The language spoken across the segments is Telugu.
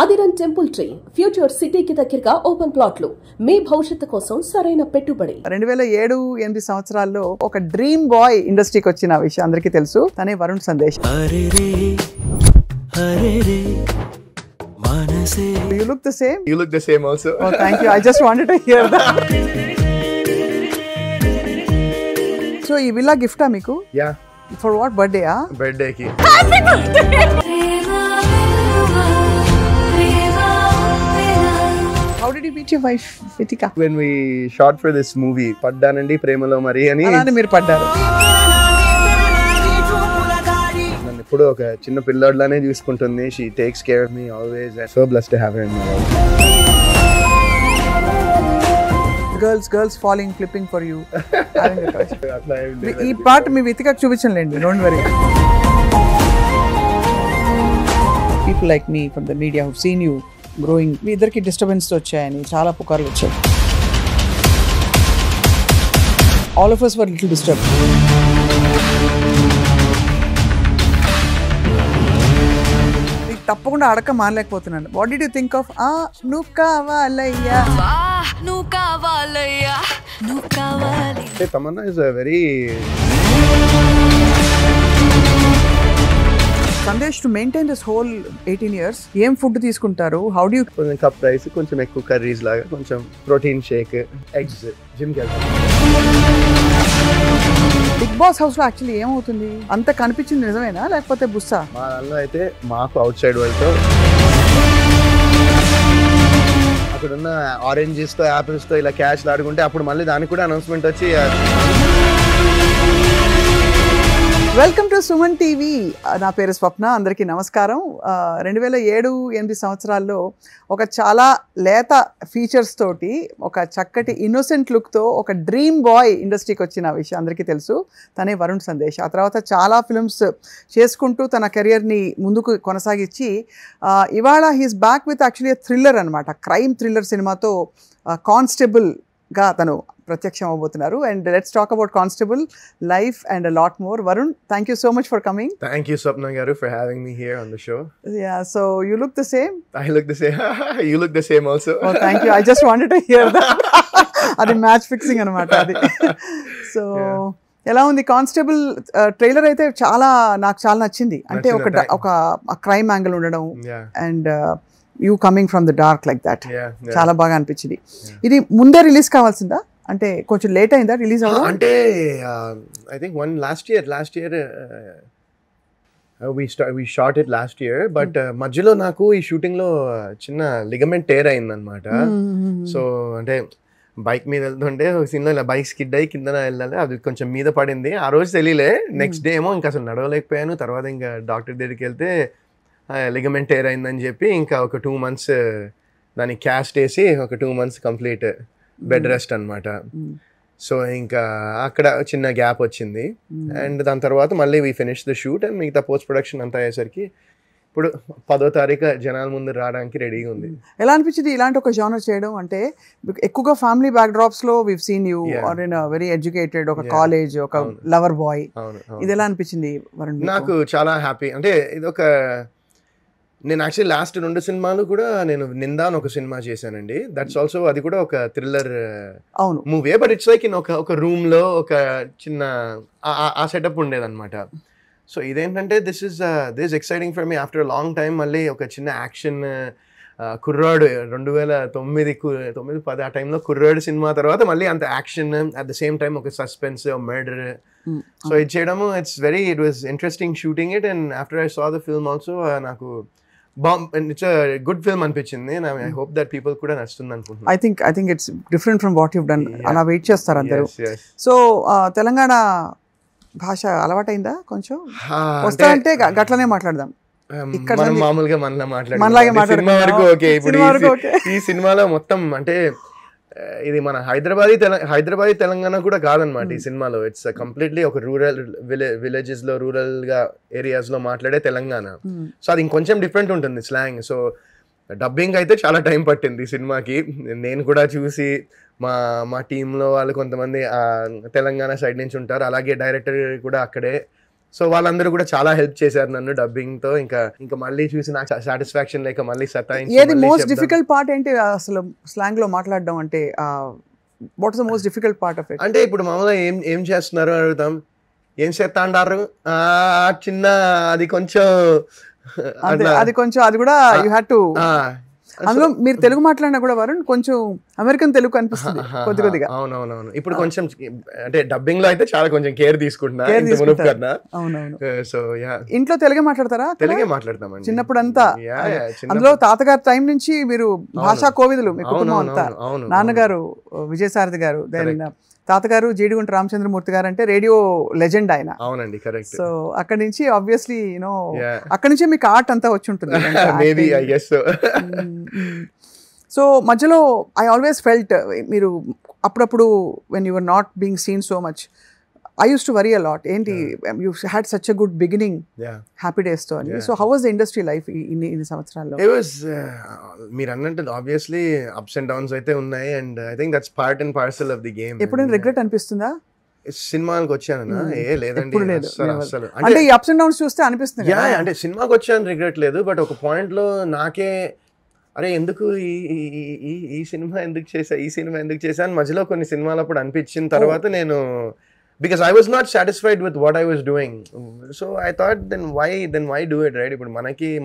ఆదిరన్ టెంపుల్ ట్రీ ఫ్యూచర్ సిటీకి దగ్గరగా ఓపెన్ ప్లాట్లు మీ భవిష్యత్తు కోసం సరైన పెట్టుబడి. 2007-8 సంవత్సరాల్లో ఒక డ్రీమ్ బాయ్ ఇండస్ట్రీకి వచ్చిన విషయం అందరికీ తెలుసు. తనే Varun Sandesh. You look the same. You look the same also. Oh, thank you. I just wanted to hear that. So, ఈ విల్లా గిఫ్టా మీకు? Yeah. For what birthday? Birthday ki. Happy birthday. How did you meet your wife, Vitika? When we shot for this movie, Paddanandi Premalo Mari ani. అలానే మీరు పడ్డారు. నన్ను ఎప్పుడు ఒక చిన్న పిల్లాడిలానే చూసుకుంటుంది. She takes care of me always. I'm so blessed to have her in my life. Girls falling, flipping for you. Having a crush. అట్లా ఏం లేదు. ఈ పార్ట్ మీ వితికకు చూపించండి. Don't worry. People like me from the media who've seen you growing, మీ ఇద్దరికి డిస్టర్బెన్స్ వచ్చాయని చాలా పుకార్లు వచ్చాయి. All of us were little disturbed. తప్పకుండా అడక మానలేకపోతున్నాను. What did you think of నువ్వు కావాలయ్యా? Tamanna is a very సందేశ్, to maintain this whole 18 years ఏం ఫుడ్ తీసుకుంటారు? How do you? కొంచెం కప్ రైస్, కొంచెం ఎక్కువ కర్రీస్ లాగా, కొంచెం ప్రోటీన్ షేక్, ఎగ్స్, జిమ్ కి వెళ్తాం. బిగ్ బాస్ హౌస్ లో యాక్చువల్లీ ఏమవుతుంది? అంత కనిపించింది నిజమేనా లేకపోతే బుస్సా? మా దానిలో అయితే మాకు అవుట్ సైడ్ వాళ్ళతో అక్కడున్న ఆరెంజెస్ తో, యాపిల్స్ తో ఇలా క్యాష్ ఆడుకుంటే అప్పుడు మళ్ళీ దానికి కూడా అనౌన్స్మెంట్ వచ్చి వెల్కమ్ టు సుమన్ టీవీ. నా పేరు స్వప్న. అందరికీ నమస్కారం. 2007-8 సంవత్సరాల్లో ఒక చాలా లేత ఫీచర్స్ తోటి, ఒక చక్కటి ఇన్నోసెంట్ లుక్తో ఒక డ్రీమ్ బాయ్ ఇండస్ట్రీకి వచ్చిన విషయం అందరికీ తెలుసు. తనే వరుణ్ సందేశ్. ఆ తర్వాత చాలా ఫిల్మ్స్ చేసుకుంటూ తన కెరియర్ని ముందుకు కొనసాగించి ఇవాళ he's back with actually thriller అనమాట. క్రైమ్ థ్రిల్లర్ సినిమాతో కానిస్టేబుల్గా తను ప్రత్యక్షం అవబోతున్నారు. And let's talk about constable life and lot more. Varun, thank you so much for coming. Thank you, Swapna garu, for having me here on the show. Yeah, so you look the same. I look the same. You look the same also. Oh, thank you. I just wanted to hear that. అది మ్యాచ్ ఫిక్సింగ్ అనమాట అది. సో ఎలా ఉంది కానిస్టేబుల్ ట్రైలర్? అయితే నాకు చాలా నచ్చింది. అంటే ఒక క్రైమ్ యాంగిల్ ఉండడం and you coming from the dark like that చాలా బాగా అనిపించింది. ఇది ముందే రిలీజ్ కావాల్సిందా? అంటే కొంచెం లేట్ అయిందా రిలీజ్ అవ్వడం? అంటే I think last year we shot it last year, but మధ్యలో నాకు ఈ షూటింగ్ లో చిన్న లిగమెంట్ టేర్ అయిందనమాట. సో అంటే బైక్ మీద వెళ్తుంటే ఒక సీన్ లో ఇలా బైక్ స్కిడ్ అయ్యి కింద వెళ్ళాలి, అది కొంచెం మీద పడింది. ఆ రోజు తెలియలే. నెక్స్ట్ డే ఏమో ఇంకా అసలు నడవలేకపోయాను. తర్వాత ఇంకా డాక్టర్ దగ్గరికి వెళ్తే లిగమెంట్ టేర్ అయిందని చెప్పి ఇంకా ఒక 2 months దానికి క్యాస్ట్ వేసి ఒక 2 months కంప్లీట్ బెడ్ రెస్ట్ అనమాట. సో ఇంకా అక్కడ చిన్న గ్యాప్ వచ్చింది. అండ్ దాని తర్వాత మళ్ళీ we finish the shoot and మిగతా పోస్ట్ ప్రొడక్షన్ అంతా అయ్యేసరికి ఇప్పుడు 10వ తారీఖు జనాల ముందు రావడానికి రెడీగా ఉంది. ఎలా అనిపించింది ఇలాంటి ఒక జానర్ చేయడం? అంటే ఎక్కువగా ఫ్యామిలీ బ్యాక్ డ్రాప్స్ లో we seen you are in very educated, ఒక కాలేజ్, ఒక లవర్ బాయ్. ఇది ఎలా అనిపించింది వరుణ్? నాకు చాలా హ్యాపీ. అంటే ఇది ఒక నేను యాక్చువల్లీ లాస్ట్ 2 సినిమాలు కూడా నేను నిందా అని ఒక సినిమా చేశానండి. దట్స్ ఆల్సో అది కూడా ఒక thriller movie. But it's like in ఒక రూమ్ లో ఒక చిన్న ఆ సెటప్ ఉండేదన్నమాట. సో ఇదేంటంటే this is exciting for me after long time. మళ్ళీ ఒక చిన్న యాక్షన్ కుర్రాడు 2009-10 ఆ టైంలో కుర్రాడు సినిమా తర్వాత మళ్ళీ అంత action at the same time ఒక సస్పెన్స్, మర్డర్. సో ఇది చేయడము it was interesting shooting it. And after I saw the film also నాకు ఇట్స్ గుడ్ ఫిల్మ్ అనిపించింది. ఐ హోప్ దట్ పీపుల్ కూడా నచ్చుతుంది అనుకుంటున్నాను. I think it's different from what you've done. అలా వెయిట్ చేస్తారు అందరూ. సో తెలంగాణ భాష అలవాటైందా కొంచెం? వస్తారంటే గట్లనే మాట్లాడదాం. ఇక్కడ మామూలుగా మనలాగే మాట్లాడుతున్నాం. ఈ సినిమాలో మొత్తం అంటే ఇది మన హైదరాబాదీ తెలంగాణ కూడా కాదనమాట ఈ సినిమాలో. ఇట్స్ కంప్లీట్లీ ఒక రూరల్ విలేజెస్ లో, రూరల్ గా ఏరియాస్ లో మాట్లాడే తెలంగాణ. సో అది ఇంకొంచెం డిఫరెంట్ ఉంటుంది స్లాంగ్. సో డబ్బింగ్ అయితే చాలా టైం పట్టింది ఈ సినిమాకి. నేను కూడా చూసి మా టీంలో వాళ్ళు కొంతమంది తెలంగాణ సైడ్ నుంచి ఉంటారు, అలాగే డైరెక్టర్ కూడా అక్కడే. సో వాళ్ళందరూ కూడా చాలా హెల్ప్ చేశారు నన్ను డబ్బింగ్ తో. ఇంకా మళ్ళీ చూసి నాకు సాటిస్ఫాక్షన్ లేక మళ్ళీ సతాయించి ఏది మోస్ట్ డిఫికల్ట్ పార్ట్ ఏంటి అసలు స్లాంగ్ లో మాట్లాడడం అంటే? What is the most difficult part of it? అంటే ఇప్పుడు మామూలుగా ఏం చేస్తున్నారు అని అడుగుతాం, ఏం చేస్తా అంటారు, చిన్న అది కొంచెం అది కూడా యూ హ్యాడ్ టు. అందులో మీరు తెలుగు మాట్లాడినా కూడా వరుణ్ కొంచెం అమెరికన్ తెలుగు అనిపిస్తుంది కొద్దిగా. అవునవునవును. ఇప్పుడు కొంచెం అంటే డబ్బింగ్ లో అయితే చాలా కొంచెం కేర్ తీసుకుంటున్నా. అవునవును. సో ఇంట్లో తెలుగే మాట్లాడతారా? తెలుగే మాట్లాడతామండి చిన్నప్పుడు అంతా. అందులో తాతగారి టైం నుంచి మీరు భాషా కోవిదులు మీ కుటుంబం అంతా. నాన్నగారు విజయసారథి గారు, తాతగారు జీడిగుంట రామచంద్రమూర్తి గారు అంటే రేడియో లెజెండ్ ఆయన. అవునండి, కరెక్ట్. సో అక్కడి నుంచి ఆబ్వియస్లీ యూనో అక్కడి నుంచే మీకు ఆర్ట్ అంతా వచ్చి ఉంటుంది. Maybe I guess so. So మధ్యలో ఐ ఆల్వేస్ ఫెల్ట్ మీరు అప్పుడప్పుడు when you are not being seen so much, I used to worry a lot. You had such a good beginning. Happy Days to ani. So how was the industry life in samvatsarallo? It was meer annantu obviously ups and downs aithe unnai, and I think that's part and parcel of the game. Eppudu regret anipistunda? సినిమాకి వచ్చానన్నా లేదండి అసలు. అంటే ఈ అప్స్ అండ్ డౌన్స్ చూస్తే అనిపిస్తుంది. అంటే సినిమాకి వచ్చాను రిగ్రెట్ లేదు, బట్ ఒక పాయింట్ లో నాకే అరే ఎందుకు ఈ సినిమా ఎందుకు చేశా అని మధ్యలో కొన్ని సినిమాలప్పుడు అనిపించిన తర్వాత నేను, because I was not satisfied with what I was doing, so I thought then why do it, right? ఇప్పుడు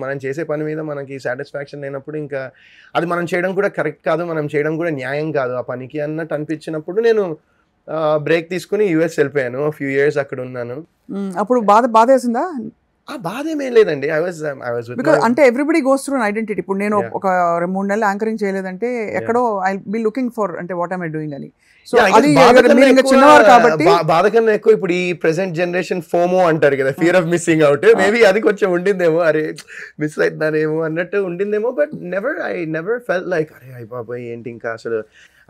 మనం చేసే పని మీద మనకి సాటిస్ఫాక్షన్ లేనప్పుడు ఇంకా అది మనం చేయడం కూడా కరెక్ట్ కాదు, మనం చేయడం కూడా న్యాయం కాదు ఆ పనికి అన్నట్టు అనిపించినప్పుడు నేను బ్రేక్ తీసుకుని యుఎస్ వెళ్ళిపోయాను. ఫ్యూ ఇయర్స్ అక్కడ ఉన్నాను. అప్పుడు బాధ వేసిందా? బాధ ఏమేం లేదండి. బికాజ్ అంటే ఎవ్రీబడి గోస్ త్రూ ఐడెంటిటీ. ఇప్పుడు నేను ఒక 3 నెలలు యాంకరింగ్ చేయలేదంటే ఎక్కడో ఐ బి లుకింగ్ ఫర్ అంటే వాట్ ఐ డూయింగ్ అని. సో అది చిన్నవారు కాబట్టి బాధ కన్నా ఎక్కువ ఇప్పుడు ఈ ప్రెసెంట్ జనరేషన్ ఫోమో అంటారు కదా, fear of missing out, maybe అది కొంచెం ఉండిందేమో, అరే మిస్ అవుతున్నానేమో అన్నట్టు ఉండిందేమో. But I never felt like అరే అయిపోయి ఏంటి ఇంకా అసలు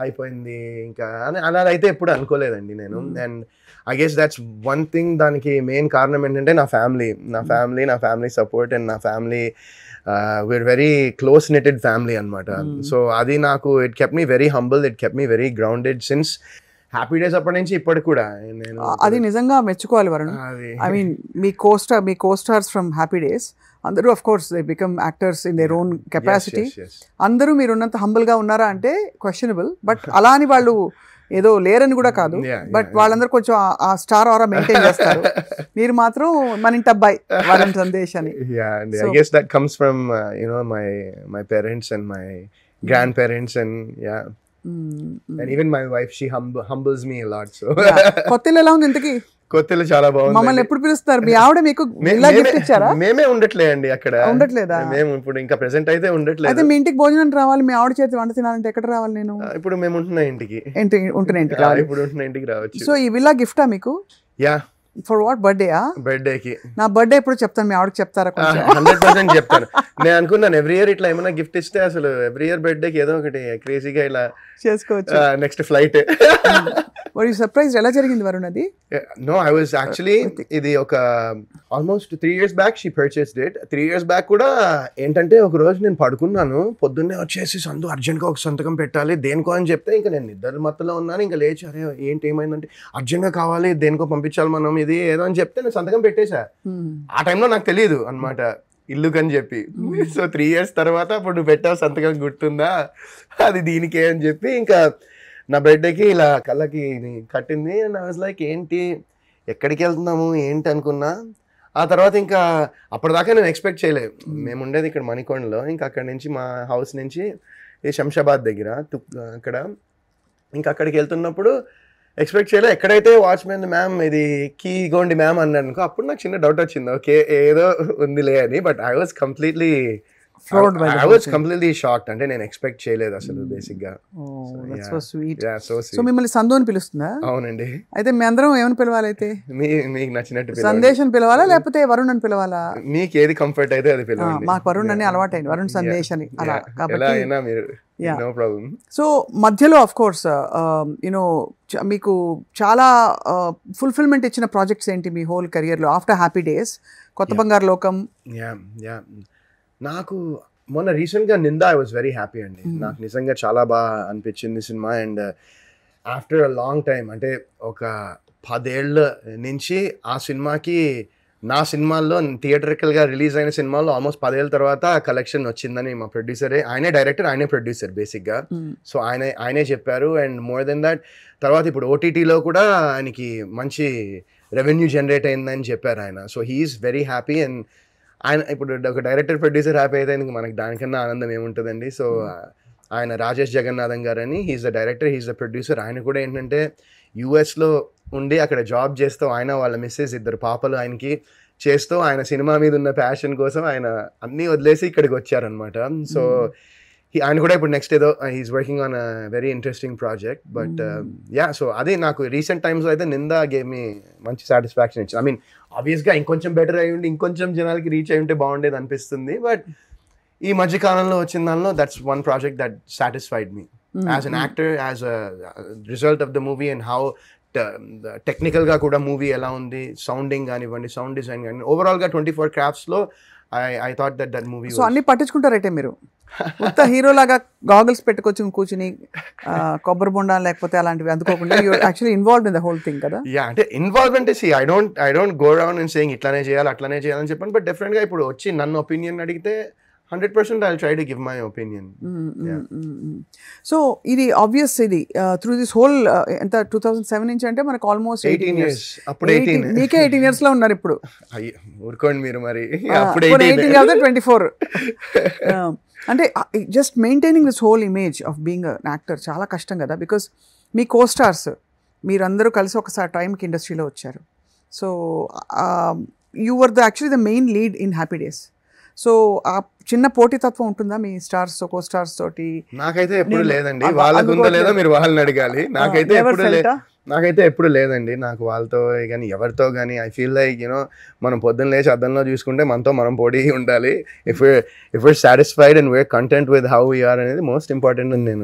అయిపోయింది ఇంకా అని అలా అయితే ఎప్పుడు అనుకోలేదండి నేను. And I guess that's one thing దానికి మెయిన్ కారణం ఏంటంటే నా ఫ్యామిలీ సపోర్ట్ అండ్ నా family we're very close knitted family అన్నమాట. సో అది నాకు it kept me very humble, it kept me very grounded since Happy Days అప్పటి నుంచి ఇప్పటికి కూడా. నేను అది నిజంగా మెచ్చుకోవాలి వరుణ్. ఐ మీన్ మీ కోస్టార్స్ ఫ్రమ్ హ్యాపీ డేస్ అందరూ of course they become actors in their own capacity. అందరూ మీరు ఉన్నంత హంబుల్ గా ఉన్నారా అంటే క్వశ్చనబుల్. బట్ అలా అని వాళ్ళు ఏదో లేరని కూడా కాదు, బట్ వాళ్ళందరూ కొంచెం ఆ స్టార్ ఆరా మెయింటైన్ చేస్తారు. మీరు మాత్రం మన ఇంటి అబ్బాయి వరుణ్ సందేశ్ అని. I guess that comes from my parents and my grandparents and and even my wife, she humbles me a lot. So కొత్తిల్లు ఎలా ఉంది ఇంతకీ? కొత్తిల్లు చాలా బాగుంది. మమ్మల్ని ఎప్పుడు పిలుస్తారు? మీ ఆవిడ మీకు గిఫ్ట్ ఇచ్చారా? మేమే ఉండట్లేదండి అక్కడ. ఉండట్లేదా? మేము ఇప్పుడు ఇంకా ప్రెసెంట్ అయితే ఉండట్లేదు. అయితే మీ ఇంటికి భోజనం రావాలి, మీ ఆవిడ చేతి వంట తినాలంటే ఎక్కడ రావాలి? నేను ఇప్పుడు మేము ఉంటున్న ఇంటికి ఇప్పుడు ఉంటున్న ఇంటికి రావచ్చు. సో ఈ విల్లా గిఫ్టా మీకు? యా. For what? బర్త్డేకి. నా బర్త్డే ఎప్పుడు చెప్తాను, మీ ఆవిడకి చెప్తారా? 100% చెప్తాను. నేను అనుకున్నాను ఎవ్రీ ఇయర్ ఇట్లా ఏమైనా గిఫ్ట్ ఇస్తే అసలు ఎవ్రీ ఇయర్ బర్త్డేకి ఏదో ఒకటి క్రేజీగా ఇలా చేసుకోవచ్చు. Next flight. సర్ప్రైజ్ ఎలా జరిగింది వరుణ్ అది? నో, ఐ వాజ్ యాక్చువల్లీ ఇది ఒక almost 3 years back she purchased it. 3 years back కూడా ఏంటంటే ఒక రోజు నేను పడుకున్నాను, పొద్దున్నే వచ్చేసి సందు అర్జెంట్గా ఒక సంతకం పెట్టాలి దేనికో అని చెప్తే ఇంకా నేను నిద్ర మత్తులో ఉన్నాను. ఇంకా లేచి అరే ఏంటి ఏమైందంటే అర్జెంట్గా కావాలి దేనికో పంపించాలి మనం ఇది ఏదో అని చెప్తే నేను సంతకం పెట్టేశా. ఆ టైంలో నాకు తెలియదు అనమాట ఇల్లుకని చెప్పి. సో 3 years తర్వాత అప్పుడు నువ్వు పెట్టావు సంతకం గుర్తుందా, అది దీనికే అని చెప్పి ఇంకా నా బర్త్డేకి ఇలా కళ్ళకి కట్టింది. అండ్ ఐ వాజ్ లైక్ ఏంటి ఎక్కడికి వెళ్తున్నాము ఏంటి అనుకున్నా. ఆ తర్వాత ఇంకా అప్పటిదాకా నేను ఎక్స్పెక్ట్ చేయలేదు. మేము ఉండేది ఇక్కడ మణికొండలో, ఇంకా అక్కడి నుంచి మా హౌస్ నుంచి ఈ శంషాబాద్ దగ్గర అక్కడ ఇంకా అక్కడికి వెళ్తున్నప్పుడు ఎక్స్పెక్ట్ చేయలేదు. ఎక్కడైతే వాచ్మెన్ మ్యామ్ ఇది కీ ఇగోండి మ్యామ్ అన్నాడు అనుకో, అప్పుడు నాకు చిన్న డౌట్ వచ్చింది, ఓకే ఏదో ఉందిలే అని. But I was completely shocked. అంటే నేను ఎక్స్పెక్ట్ చేయలేదు అసలు బేసిక్ గా. సో మిమ్మల్ని సందు అని పిలుస్తుందా? అవునండి. అయితే మీ అందరం ఏమని పిలవాలి? అయితే మీకు నచ్చినట్టు సందేశం పిలవాలా లేకపోతే వరుణ్ అని పిలవాలా? మీకు ఏది కంఫర్ట్ అయితే అది పిలవండి. మాకు వరుణ్ అని అలవాటైంది, వరుణ్ సందేశ్ అని అలా. No problem. సో మధ్యలో ఆఫ్ కోర్స్ యూనో మీకు చాలా ఫుల్ఫిల్మెంట్ ఇచ్చిన ప్రాజెక్ట్స్ ఏంటి మీ హోల్ కెరియర్ లో after happy days? Kotha Bangaru Lokam. నాకు మొన్న రీసెంట్గా Nindha I was very happy అండి. నాకు నిజంగా చాలా బాగా అనిపించింది cinema. And after a long time అంటే ఒక 10 ఏళ్ళ నుంచి ఆ సినిమాకి నా సినిమాల్లో థియేటర్కల్గా రిలీజ్ అయిన సినిమాల్లో ఆల్మోస్ట్ 10 ఏళ్ళ తర్వాత కలెక్షన్ వచ్చిందని మా ప్రొడ్యూసరే, ఆయనే డైరెక్టర్ ఆయనే ప్రొడ్యూసర్ బేసిక్గా. సో ఆయనే చెప్పారు. అండ్ మోర్ దెన్ దాట్ తర్వాత ఇప్పుడు ఓటీటీలో కూడా ఆయనకి మంచి రెవెన్యూ జనరేట్ అయిందని చెప్పారు ఆయన. So he's very happy. And ఆయన ఇప్పుడు ఒక డైరెక్టర్ ప్రొడ్యూసర్ హ్యాపీ అయితే మనకి దానికన్నా ఆనందం ఏముంటుందండి. సో ఆయన రాజేష్ జగన్నాథం గారు అని, he's the director, he's the producer. ఆయన కూడా ఏంటంటే యూఎస్లో ఉండి అక్కడ జాబ్ చేస్తూ ఆయన వాళ్ళ మిస్సెస్ 2 పాపలు ఆయనకి చేస్తూ ఆయన సినిమా మీద ఉన్న ప్యాషన్ కోసం ఆయన అన్నీ వదిలేసి ఇక్కడికి వచ్చారనమాట. సో ఆయన కూడా ఇప్పుడు నెక్స్ట్ ఏదో he's working on a very interesting project. But yeah, so అది నాకు రీసెంట్ టైమ్స్లో అయితే నిందా గేమ్ మీ మంచి సాటిస్ఫాక్షన్ ఇచ్చింది. ఐ మీన్ ఆబ్వియస్గా ఇంకొంచెం బెటర్ అయ్యి ఉండి ఇంకొంచెం జనాలకి రీచ్ అయ్యి ఉంటే బాగుండేది అనిపిస్తుంది. బట్ ఈ మధ్య కాలంలో వచ్చిన దానిలో that's one project that satisfied me as an actor, as a result of the movie and how టెక్నికల్గా కూడా మూవీ ఎలా ఉంది, సౌండింగ్ కానివ్వండి, సౌండ్ డిజైన్ కానీ, ఓవరాల్గా 24 క్రాఫ్ట్స్లో I thought that movie. So అన్ని పట్టించుకుంటారైతే మీరు మొత్తం హీరోలాగా గాగల్స్ పెట్టుకొచ్చి కూర్చుని కొబ్బరి బొండా లేకపోతే అలాంటివి అందుకోకుండా actually involved in the whole thing కదా. యా, అంటే ఇన్వాల్వ్ అంటే I don't go around and saying ఇట్లానే చేయాలి అట్లానే చేయాలని చెప్పాను. బట్ డెఫినెట్గా ఇప్పుడు వచ్చి నన్ను ఒపీనియన్ అడిగితే 100% I'll try to give my opinion. So ఇది ఆబ్వియస్ ఇది త్రూ దిస్ హోల్ ఎంత 2007 నుంచి అంటే మనకు ఆల్మోస్ట్ 18 years. అప్పుడు 18 మీకే 18 years లో ఉన్నారు ఇప్పుడు. ఊరుకోండి మీరు మరి. అప్పుడు 18 కాదు 24. అంటే just maintaining this whole image of being an actor చాలా కష్టం కదా. బికాస్ మీ కో స్టార్స్ మీరందరూ కలిసి ఒకసారి టైంకి ఇండస్ట్రీలో వచ్చారు. So you were actually the main lead in happy days. So ఆ చిన్న పోటీతత్వం ఉంటుందా మీ స్టార్స్ కో స్టార్స్ తోటి? నాకైతే ఎప్పుడు లేదండి. వాళ్ళకు ఉందో లేదో మీరు వాళ్ళని అడగాలి. నాకైతే ఎప్పుడు లేదండి. నాకు వాళ్ళతో కానీ ఎవరితో కానీ ఐ ఫీల్ లైక్ యూనో మనం పొద్దున్న లేచి అద్దంలో చూసుకుంటే మనతో మనం పోటీ ఉండాలి. If we're satisfied and we're content with how we are అనేది మోస్ట్ ఇంపార్టెంట్ అని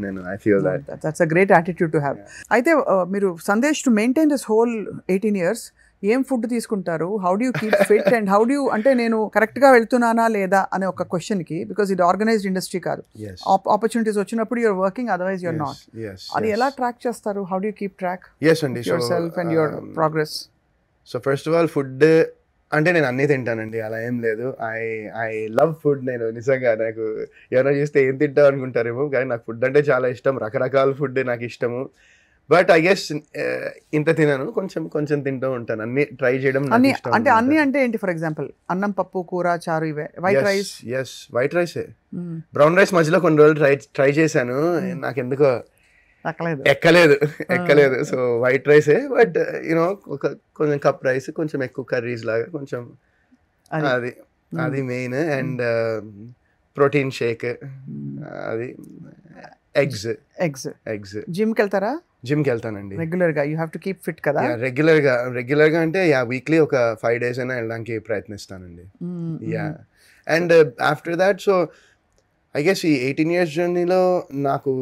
నేను I feel that's a great attitude to have. అయితే మీరు Sandesh to maintain this whole 18 years ఏం ఫుడ్ తీసుకుంటారు? How do you keep fit and how do అంటే నేను కరెక్ట్గా వెళ్తున్నానా లేదా అనే ఒక క్వశ్చన్కి, బికాజ్ ఇది ఆర్గనైజ్డ్ ఇండస్ట్రీ కాదు, ఆపర్చునిటీస్ వచ్చినప్పుడు you're working, otherwise you're not. అది ఎలా ట్రాక్ చేస్తారు? How do you keep track yourself and your progress? So first of all food అంటే నేను అన్నీ తింటానండి, అలా ఏం లేదు. I love food. నేను నిజంగా నాకు ఎవరైనా చూస్తే ఏం తింటావు అనుకుంటారేమో, కానీ నాకు ఫుడ్ అంటే చాలా ఇష్టం. రకరకాల ఫుడ్ నాకు ఇష్టము. బట్ ఐ గెస్ ఇంత తినను, కొంచెం తింటూ ఉంటాను. అన్ని ట్రై చేయడం అంటే అన్ని అంటే ఏంటి? ఫర్ ఎగ్జాంపుల్ అన్నం, పప్పు, కూర, చారు, ఇవే. White rice? ఎస్, వైట్ రైసే. బ్రౌన్ రైస్ మధ్యలో కొన్ని రోజులు ట్రై చేశాను, నాకు ఎందుకో ఎక్కలేదు. సో వైట్ రైసే. బట్ యూనో కొంచెం కప్ రైస్, కొంచెం ఎక్కువ కర్రీస్ లాగా కొంచెం, అది మెయిన్. అండ్ ప్రోటీన్ షేక్, అది ఎగ్స్. జిమ్కి వెళ్తారా? జిమ్కి వెళ్తానండి రెగ్యులర్గా. You have to keep fit కదా. రెగ్యులర్గా అంటే వీక్లీ ఒక 5 days అయినా వెళ్ళడానికి ప్రయత్నిస్తానండి. Yeah. And after that so I guess ఈ 18 years జర్నీలో నాకు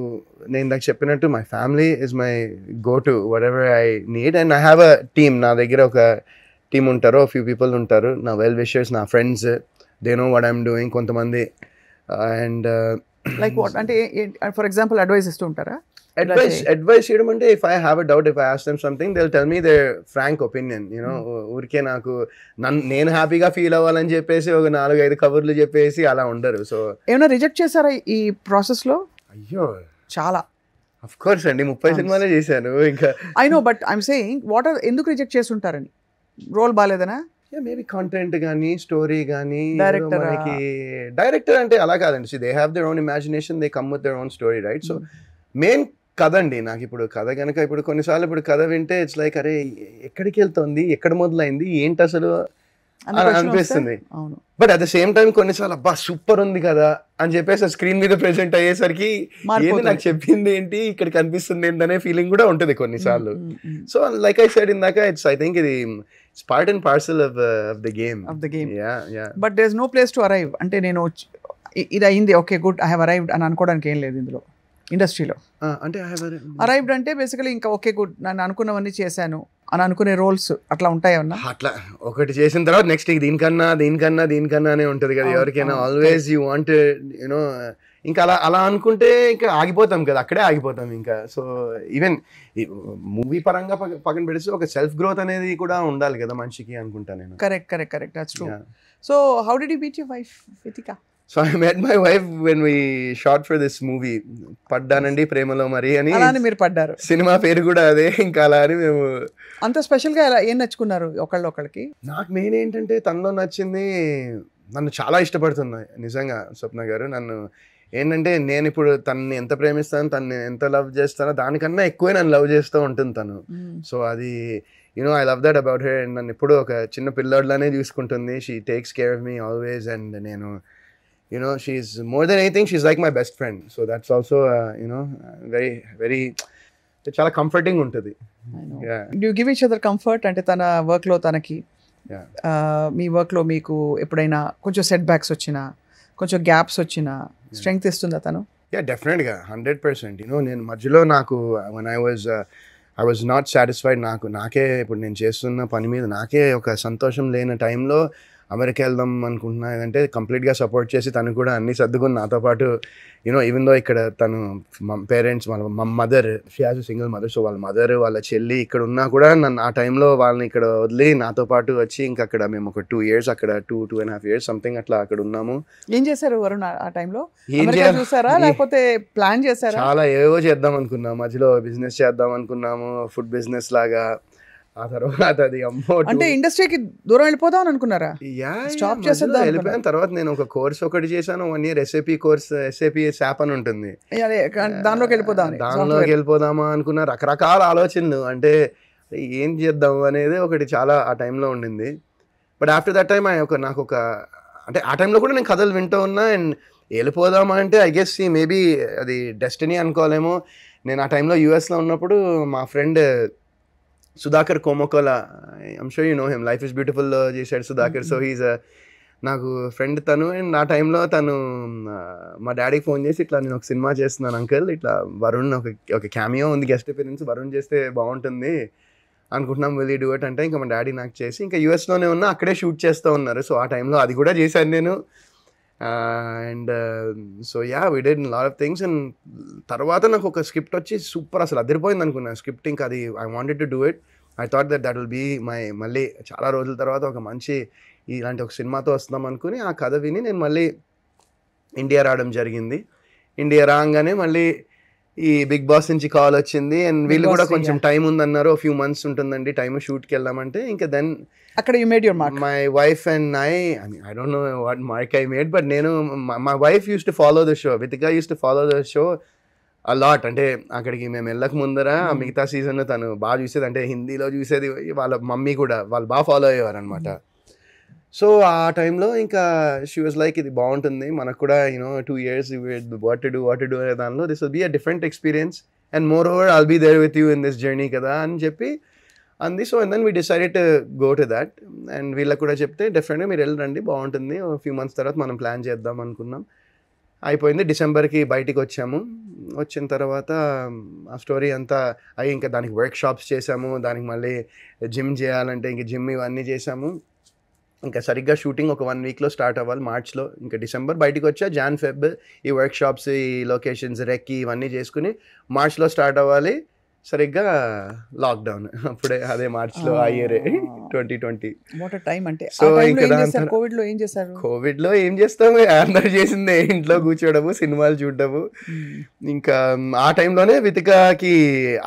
నేను నాకు చెప్పినట్టు my family is my go to whatever I need. And I have a team. నా దగ్గర ఒక టీమ్ ఉంటారు, ఫ్యూ పీపుల్ ఉంటారు, నా వెల్ విషర్స్, నా friends. They know what I'm doing. కొంతమంది అండ్ లైక్ వాట్ అంటే ఫర్ ఎగ్జాంపుల్ అడ్వైస్ ఇస్తూ ఉంటారా? అడ్వైస్ చేయడం అంటే if I have a doubt, if I ask them something they will tell me their frank opinion. You know ఊరికే నాకు నేను హ్యాపీగా ఫీల్ అవ్వాలని చెప్పేసి ఒక 4-5 కబుర్లు చెప్పేసి అలా ఉండరు. సో ఏమైనా రిజెక్ట్ చేశారా ఈ ప్రాసెస్ లో? అయ్యో చాలా. ఆఫ్ కోర్స్ అండి, 30 సినిమాలే చేశాను. ఇంకా I know, but I'm saying ఎందుకు రిజెక్ట్ చేస్తుంటారని? రోల్ బాగాలేదనా? మేబీ కాంటెంట్ కానీ, స్టోరీ కానీ. డైరెక్టర్ అంటే అలా కాదండి. They have their own imagination, they come with their own story, right? So main కథ అండి. నాకు ఇప్పుడు కథ కనుక ఇప్పుడు కొన్నిసార్లు ఇప్పుడు కథ వింటే ఇట్స్ లైక్ అరే ఎక్కడికి వెళ్తుంది, ఎక్కడ మొదలైంది, ఏంటి అసలు అనిపిస్తుంది. But at the same time కొన్నిసార్లు అబ్బా సూపర్ ఉంది కదా అని చెప్పేసి స్క్రీన్ మీద ప్రెజెంట్ అయ్యేసరికి ఏది నాకు చెప్పింది ఏంటి, ఇక్కడ కనిపిస్తుంది ఏంటనే ఫీలింగ్ కూడా ఉంటుంది కొన్నిసార్లు. సో లైక్ ఐ సెడ్ ఇందాక ఇట్స్ ఐ థింక్ ఇది it's part and parcel of the game. But there is no place to arrive. అంటే నేను ఇది అయింది, okay good, I have arrived అని అనుకోవడానికి ఏం లేదు ఇందులో. ఇండస్ట్రీలో? అంటే అరైవ్డ్ అంటే బేసికలీ ఇంకా ఓకే గుడ్, నన్ను అనుకున్నవన్నీ చేశాను అని అనుకునే రోల్స్ అట్లా ఉంటాయన్నా? అట్లా ఒకటి చేసిన తర్వాత నెక్స్ట్ దీనికన్నా అనే ఉంటుంది కదా ఎవరికైనా. ఆల్వేస్ యూ వాంట్ యూనో, ఇంకా అలా అనుకుంటే ఇంకా ఆగిపోతాం కదా, అక్కడే ఆగిపోతాం ఇంకా. సో ఈవెన్ మూవీ పరంగా పక్కన పెడితే ఒక సెల్ఫ్ గ్రోత్ అనేది కూడా ఉండాలి కదా మనిషికి అనుకుంటా నేను. Correct, that's true. So how did you meet your wife Vithika? So I met my wife when we shot for this movie, పడ్డానండి ప్రేమలో మరి అని. అలానే మీరు పడ్డారు, సినిమా పేరు కూడా అదే. ఇంకా అలా అని మేము అంత స్పెషల్గా ఏం నచ్చుకున్నారు ఒకళ్ళకి? నాకు మెయిన్ ఏంటంటే తనలో నచ్చింది, నన్ను చాలా ఇష్టపడుతుంది నిజంగా స్వప్న గారు. నన్ను ఏంటంటే నేను ఇప్పుడు తనని ఎంత ప్రేమిస్తాను, తనని ఎంత లవ్ చేస్తానో దానికన్నా ఎక్కువే నన్ను లవ్ చేస్తూ ఉంటుంది తను. సో అది I love that about her. నన్ను ఎప్పుడు ఒక చిన్న పిల్లోడ్లానే చూసుకుంటుంది. She takes care of me always. And నేను she's more than anything, she's like my best friend. So that's also very very చాలా కంఫర్టింగ్ ఉంటుంది. Do you give each other comfort? అంటే తన వర్క్లో తనకి, మీ వర్క్లో మీకు ఎప్పుడైనా కొంచెం సెట్ బ్యాక్స్ వచ్చినా, కొంచెం గ్యాప్స్ వచ్చినా స్ట్రెంగ్త్ ఇస్తుందా తను? డెఫినెట్గా 100%. నేను మధ్యలో నాకు when I was not satisfied, నాకే ఇప్పుడు నేను చేస్తున్న పని మీద నాకే ఒక సంతోషం లేని టైంలో అమెరికా వెళ్దాం అనుకుంటున్నా అంటే కంప్లీట్గా సపోర్ట్ చేసి తను కూడా అన్ని సర్దుకుని నాతో పాటు ఈవెన్ దో ఇక్కడ తను పేరెంట్స్ మా mother, she has a single mother. So వాళ్ళ మదర్ వాళ్ళ చెల్లి ఇక్కడ ఉన్నా కూడా నన్ను ఆ టైంలో వాళ్ళని ఇక్కడ వదిలి నాతో పాటు వచ్చి ఇంకా అక్కడ మేము ఒక 2 years అక్కడ 2.5 years సంథింగ్ అట్లా అక్కడ ఉన్నాము. ఏం చేశారు వరుణ్ ఆ టైంలో? చూసారా లేకపోతే ప్లాన్ చేశారా? చాలా ఏవో చేద్దాం అనుకున్నాము, మధ్యలో బిజినెస్ చేద్దాం అనుకున్నాము, ఫుడ్ బిజినెస్ లాగా. ఆ తర్వాత అది అమ్మో అంటే ఇండస్ట్రీకి దూరం వెళ్ళిపోదాం అనుకున్నారా? స్టాప్ చేసేద్దాం వెళ్ళిపోయిన తర్వాత నేను ఒక కోర్స్ ఒకటి చేశాను, 1 year SAP course. SAP SAP అని ఉంటుంది, దానిలోకి వెళ్ళిపోదామా అనుకున్నా. రకరకాల ఆలోచనలు, అంటే ఏం చేద్దాం అనేది ఒకటి చాలా ఆ టైంలో ఉండింది. బట్ ఆఫ్టర్ దట్ టైం నాకు ఒక అంటే ఆ టైంలో కూడా నేను కథలు వింటూ ఉన్నా. అండ్ వెళ్ళిపోదామా అంటే ఐ గెస్ మేబీ అది డెస్టినీ అనుకోలేమో. నేను ఆ టైంలో యూఎస్లో ఉన్నప్పుడు మా friend Sudhakar Komakula, I'm sure you know him, life is బ్యూటిఫుల్లో చేశాడు సుధాకర్. సో హీజ్ నాకు ఫ్రెండ్ తను. అండ్ ఆ టైంలో తను మా డాడీకి ఫోన్ చేసి ఇట్లా నేను ఒక సినిమా చేస్తున్నాను అంకల్, ఇట్లా వరుణ్ ఒక క్యామియో ఉంది, గెస్ట్ అపియరెన్స్, వరుణ్ చేస్తే బాగుంటుంది అనుకుంటున్నాం, విల్ యూ డూ ఇట్ అంటే ఇంకా మా డాడీ నాకు చేసి ఇంకా యూఎస్లోనే ఉన్నా, అక్కడే షూట్ చేస్తూ ఉన్నారు. సో ఆ టైంలో అది కూడా చేశాను నేను. And so we did lot of things. And తర్వాత నాకు ఒక స్క్రిప్ట్ వచ్చి సూపర్, అసలు అదిరిపోయింది అనుకున్నాను స్క్రిప్ట్. ఇంకా అది I wanted to do it. I thought that will be మళ్ళీ చాలా రోజుల తర్వాత ఒక మంచి ఇలాంటి ఒక సినిమాతో వస్తున్నాం అనుకుని ఆ కథ విని నేను మళ్ళీ ఇండియా రావడం జరిగింది. ఇండియా రాగానే మళ్ళీ ఈ బిగ్ బాస్ నుంచి కాల్ వచ్చింది. అండ్ వీళ్ళు కూడా కొంచెం టైం ఉందన్నారు, ఫ్యూ మంత్స్ ఉంటుందండి టైం షూట్కి వెళ్ళామంటే. ఇంకా దెన్ అక్కడ you made your mark. My wife and I don't know what mark I made, but నేను my wife used to follow the show. Vitika used to follow the show a lot. అంటే అక్కడికి మేము వెళ్ళక ముందర మిగతా సీజన్ తను బాగా చూసేది, అంటే హిందీలో చూసేది. వాళ్ళ మమ్మీ కూడా వాళ్ళు బాగా ఫాలో అయ్యేవారు అనమాట. సో ఆ టైంలో ఇంకా షీ వాజ్ లైక్ ఇది బాగుంటుంది మనకు కూడా 2 years వాట్ టు డూ అనే దానిలో this will be a different experience and moreover I'll be there with you in this journey కదా అని చెప్పి అంది. So and then we decided to go to that. And వీళ్ళకి కూడా చెప్తే డెఫినెట్గా మీరు వెళ్ళండి బాగుంటుంది, ఫ్యూ మంత్స్ తర్వాత మనం ప్లాన్ చేద్దాం అనుకున్నాం. అయిపోయింది, డిసెంబర్కి బయటికి వచ్చాము. వచ్చిన తర్వాత ఆ స్టోరీ అంతా అయ్యి ఇంకా దానికి వర్క్ షాప్స్ చేసాము, దానికి మళ్ళీ జిమ్ చేయాలంటే ఇంక జిమ్ ఇవన్నీ చేసాము. ఇంకా సరిగ్గా షూటింగ్ ఒక 1 weekలో స్టార్ట్ అవ్వాలి మార్చ్లో. ఇంకా డిసెంబర్ బయటికి వచ్చా, జాన్ ఫెబ్ ఈ వర్క్ షాప్స్ ఈ లొకేషన్స్ రెక్కి ఇవన్నీ చేసుకుని మార్చ్లో స్టార్ట్ అవ్వాలి. సరిగ్గా లాక్డౌన్ అప్పుడే, అదే మార్చ్లో ఆ ఇయర్ 2020. సో కోవిడ్లో ఏం చేశారు? కోవిడ్లో ఏం చేస్తాము, అందరు చేసిందే ఇంట్లో కూర్చోవడము, సినిమాలు చూడడము. ఇంకా ఆ టైంలోనే వితికాకి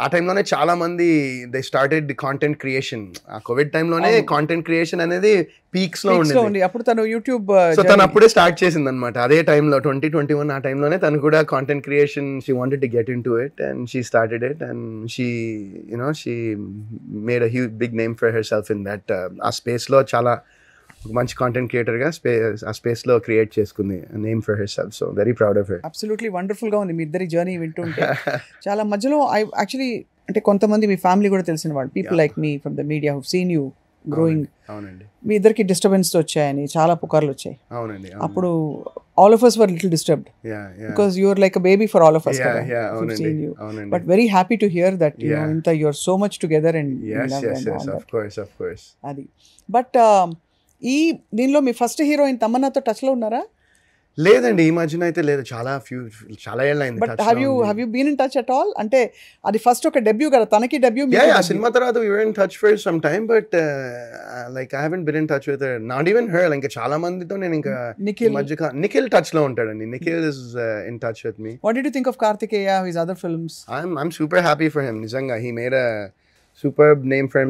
ఆ టైంలోనే చాలా మంది దే స్టార్టెడ్ కాంటెంట్ క్రియేషన్. ఆ కోవిడ్ టైంలోనే కాంటెంట్ క్రియేషన్ అనేది పీక్స్ లో ఉంది. అప్పుడు తను యూట్యూబ్, సో తను అప్పుడే స్టార్ట్ చేసింది అనమాట. అదే టైంలో 2021 ఆ టైంలోనే తను కూడా content creation she wanted to get into it and she started it and she made a huge big name for herself in that. ఆ స్పేస్లో చాలా మంచి కాంటెంట్ క్రియేటర్గా ఆ స్పేస్లో క్రియేట్ చేసుకుంది name for herself. So very proud of her. Absolutely వండర్ఫుల్గా ఉంది మీ ఇద్దరి జర్నీ వింటుంటే. చాలా మధ్యలో యాక్చువల్లీ అంటే కొంతమంది మీ ఫ్యామిలీ కూడా తెలిసిన వాళ్ళు, people like me from the media who've seen you growing, అవునండి మీ ఇద్దరికి డిస్టర్బెన్స్ వచ్చాయని చాలా పుకార్లు వచ్చాయి. అవునండి అప్పుడు all of us were little disturbed because you are like a baby for all of us. అవునండి అవునండి But very happy to hear that you know inta you are so much together and yes love yes and yes all of course అది. బట్ ఈ దీనిలో మీ ఫస్ట్ హీరోయిన్ తమన్నాతో టచ్ లో ఉన్నారా? లేదండి ఈ మధ్యన అయితే లేదు, చాలా ఏళ్ళు అయింది. But have you been in touch at all? అంటే అది ఫస్ట్ ఒక డెబ్యూ కదా, తనకి డెబ్యూ. ఆ సినిమా తర్వాత we were in touch for some time but like I haven't been in touch with her, not even her. ఇంకా చాలా మందితో నేను ఇంకా నిఖిల్ టచ్ లో ఉంటాడండి. Nikhil is in touch with me. What did you think of Kartikeya, his other films? I'm super happy for him. నిజంగా he made a superb name for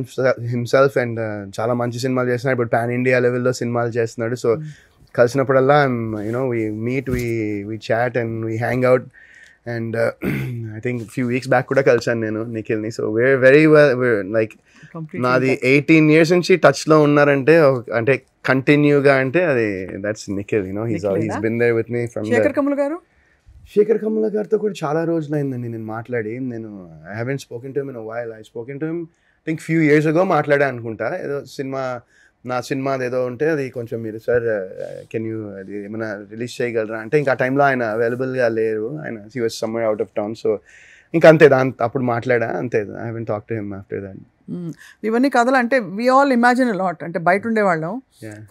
himself and చాలా మంచి సినిమాలు చేస్తున్నాడు. ఇప్పుడు పాన్ ఇండియా లెవెల్లో సినిమాలు చేస్తున్నాడు. సో కలిసినప్పుడల్లా we meet, we chat and we hang out and I think few weeks back కూడా కలిసాను నేను నిఖిల్ని. So we're very well, we're like నాది 18 years నుంచి టచ్ లో ఉన్నారంటే అంటే కంటిన్యూగా అంటే అది that's Nikhil. he's been there with me from Shekhar Kammula గారితో కూడా చాలా రోజులు అయిందండి నేను మాట్లాడి. నేను I haven't spoken to him in a while. I spoken to him I think few years ago మాట్లాడా అనుకుంటా. ఏదో నా సినిమాది ఏదో ఉంటే అది కొంచెం మీరు సార్ కెన్ యూ అది ఏమైనా రిలీజ్ చేయగలరా అంటే ఇంకా ఆ టైంలో ఆయన అవైలబుల్గా లేరు, ఆయన he was somewhere out of town. So ఇంకా అంతే అప్పుడు మాట్లాడా అంతే. I haven't talked to him after that. ఇవన్నీ కథలు అంటే వి ఆల్ ఇమాజిన్ లాట్. అంటే బయట ఉండేవాళ్ళం,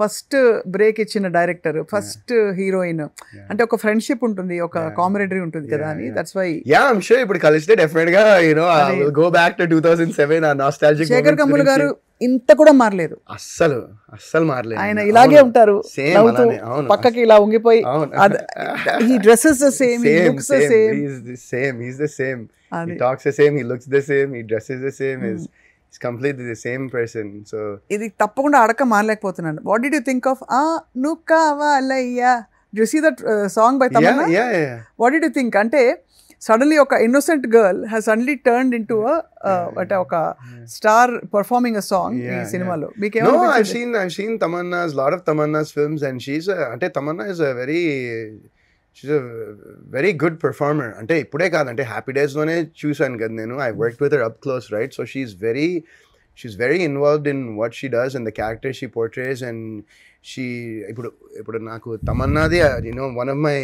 ఫస్ట్ బ్రేక్ ఇచ్చిన డైరెక్టర్, ఫస్ట్ హీరోయిన్ అంటే ఒక ఫ్రెండ్షిప్ ఉంటుంది, ఒక కామెడీ ఉంటుంది కదా అని. దట్స్ వై I'm sure ఇప్పుడు కలిస్తే డెఫినెట్ గా I will go back to 2007 ఆ nostalgic. శేఖర్ కమ్ముల గారు ఇంత కూడా మారలేదు, అస్సలు మారలేదు. ఆయన ఇలాగే ఉంటారు, పక్కకి ఇలా ఉంగిపోయి. he dresses the same, he looks the same, he's the same, he talks the same, he looks the same, he dresses the same, he's completely the same person. So ఇది తప్పకుండా అడక మారలేకపోతున్నాను. what did you think of నువ్వు కావాలయ్యా? do you see that song by Tamanna? yeah what did you think? అంటే suddenly oka innocent girl has suddenly turned into a oka star performing a song in cinema lo. No, I've seen Tamanna's, lot of Tamanna's films and she's Tamanna is she's a very good performer. Ante ippude kaadu, ante Happy Days lone chusanu kada nenu. I worked with her up close, right? So she's very involved in what she does and the character she portrays. And she ippudu naku Tamannadi one of my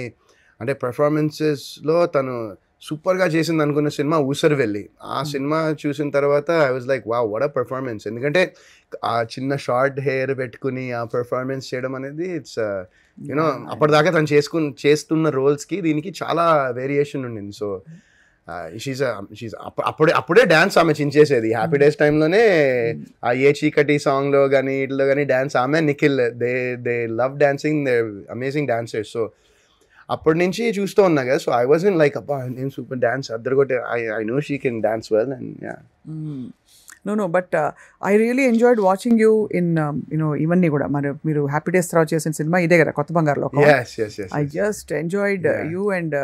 అంటే పర్ఫార్మెన్సెస్లో తను సూపర్గా చేసింది అనుకున్న సినిమా ఊసరవెల్లి. ఆ సినిమా చూసిన తర్వాత I was like wow what a performance. ఎందుకంటే ఆ చిన్న షార్ట్ హెయిర్ పెట్టుకుని ఆ పర్ఫార్మెన్స్ చేయడం అనేది ఇట్స్ అప్పటిదాకా తను చేస్తున్న రోల్స్కి దీనికి చాలా వేరియేషన్ ఉండింది. సో షీజ్ అప్పుడే డాన్స్ ఆమె చించేసేది. హ్యాపీ డేస్ టైంలోనే ఆ ఏ చీకటి సాంగ్లో కానీ ఇట్లో కానీ డాన్స్ ఆమె Nikhil they love dancing, they amazing dancers. So అప్పటి నుంచి చూస్తూ ఉన్నా కదా. సో ఐ వాజంట్ లైక్ అబ్బా నేను సూపర్ డాన్స్ అద్దరుకొట్టే, I know she can dance well and yeah. No, but I really enjoyed watching you in ఇవన్నీ కూడా. మరి మీరు హ్యాపీ డేస్ తర్వాత చేసిన సినిమా ఇదే కదా, కొత్త బంగారులో. I just enjoyed you and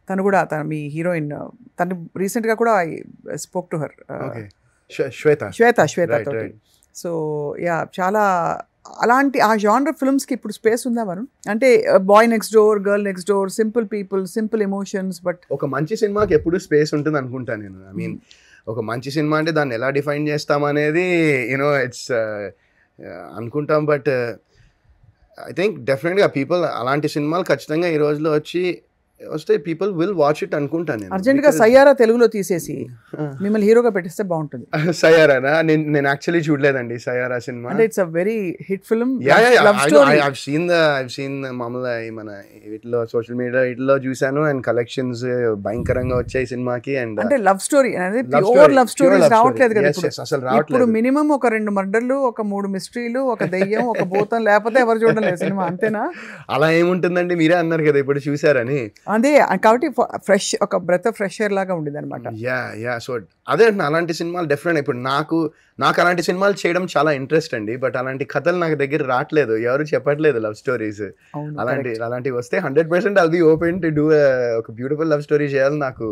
తను కూడా మీ హీరోయిన్, తను రీసెంట్గా కూడా I spoke to her. శ్వేత తోటి. సో యా చాలా అలాంటి ఆ జానర్ ఫిల్మ్స్కి ఇప్పుడు స్పేస్ ఉందా మనం? అంటే boy next door, girl next door, simple people, simple emotions. But ఒక మంచి సినిమాకి ఎప్పుడు స్పేస్ ఉంటుంది అనుకుంటా నేను. ఐ మీన్ ఒక మంచి సినిమా అంటే దాన్ని ఎలా డిఫైన్ చేస్తామనేది ఇట్స్ అనుకుంటాం. బట్ ఐ థింక్ డెఫినెట్గా పీపుల్ అలాంటి సినిమాలు ఖచ్చితంగా ఈ రోజులో వస్తే పీపుల్ విల్ వాచ్ ఇట్ అనుకుంటాను నేను. అర్జెంట్గా సయ్యారా తెలుగులో తీసేసి మిమ్మల్ని హీరోగా పెట్టిస్తే బాగుంటుంది. సయ్యారానా? నేను యాక్చువల్లీ చూడలేదండి సయ్యారా సినిమా. అంటే it's a very hit film. I've seen మామూలుగా మన వీటిలో సోషల్ మీడియా వీటిలో చూసాను అండ్ కలెక్షన్స్ భయంకరంగా వచ్చాయి సినిమాకి. అండ్ అంటే లవ్ స్టోరీ అనేది ప్యూర్ లవ్ స్టోరీస్ రావట్లేదు కదా అసలు రావట్లేదు. ఇప్పుడు మినిమం ఒక 2 మర్డర్లు, ఒక 3 మిస్టరీలు, ఒక దెయ్యం, ఒక భూతం, లేకపోతే ఎవరు చూడలేదు సినిమా. అంతేనా? అలా ఏముంటుందండి, మీరే అన్నారు కదా ఇప్పుడు చూసారని. అదే కాబట్టి ఫ్రెష్, ఒక బ్రెత్ ఫ్రెష్ ఎయిర్ లాగా ఉండేది అనమాట. సో అదే అలాంటి సినిమాలు డెఫినెట్. ఇప్పుడు నాకు అలాంటి సినిమాలు చేయడం చాలా ఇంట్రెస్ట్ అండి. బట్ అలాంటి కథలు నాకు దగ్గర రావట్లేదు, ఎవరు చెప్పట్లేదు లవ్ స్టోరీస్. అలాంటివి వస్తే 100% I'll be open to do ఒక బ్యూటిఫుల్ లవ్ స్టోరీ చేయాలి నాకు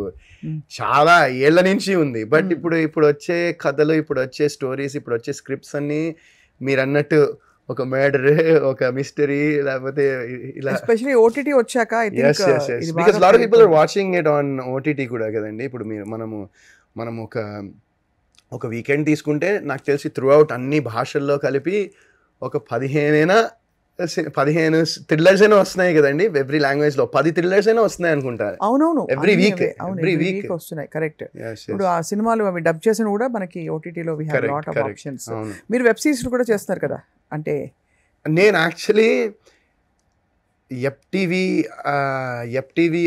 చాలా ఏళ్ల నుంచి ఉంది. బట్ ఇప్పుడు వచ్చే కథలు, ఇప్పుడు వచ్చే స్టోరీస్, ఇప్పుడు వచ్చే స్క్రిప్ట్స్ అన్ని మీరు అన్నట్టు ఒక మర్డర్, ఒక మిస్టరీ, లేకపోతే ఇలా ఎస్పెషల్లీ ఓటీటీ వచ్చాక I think because lot of people are watching it on OTT కూడా కదండి. ఇప్పుడు మనము ఒక ఒక వీకెండ్ తీసుకుంటే నాకు తెలిసి త్రూఅవుట్ అన్ని భాషల్లో కలిపి ఒక 15 థ్రిల్లర్స్ అయినా వస్తున్నాయి కదండి. ఎవ్రీ లాంగ్వేజ్ లో 10 థ్రిల్లర్స్ అయినా వస్తున్నాయి అనుకుంటా. అవునవును, ఎవ్రీ వీక్ వస్తున్నాయి. కరెక్ట్. ఇప్పుడు ఆ సినిమాలు అవి డబ్ చేసిన కూడా మనకి ఓటీటీలో we have lot of options. మీరు వెబ్ సిరీస్ కూడా చేస్తున్నారు కదా? అంటే నేను యాక్చువల్లీ ఎఫ్టీవీ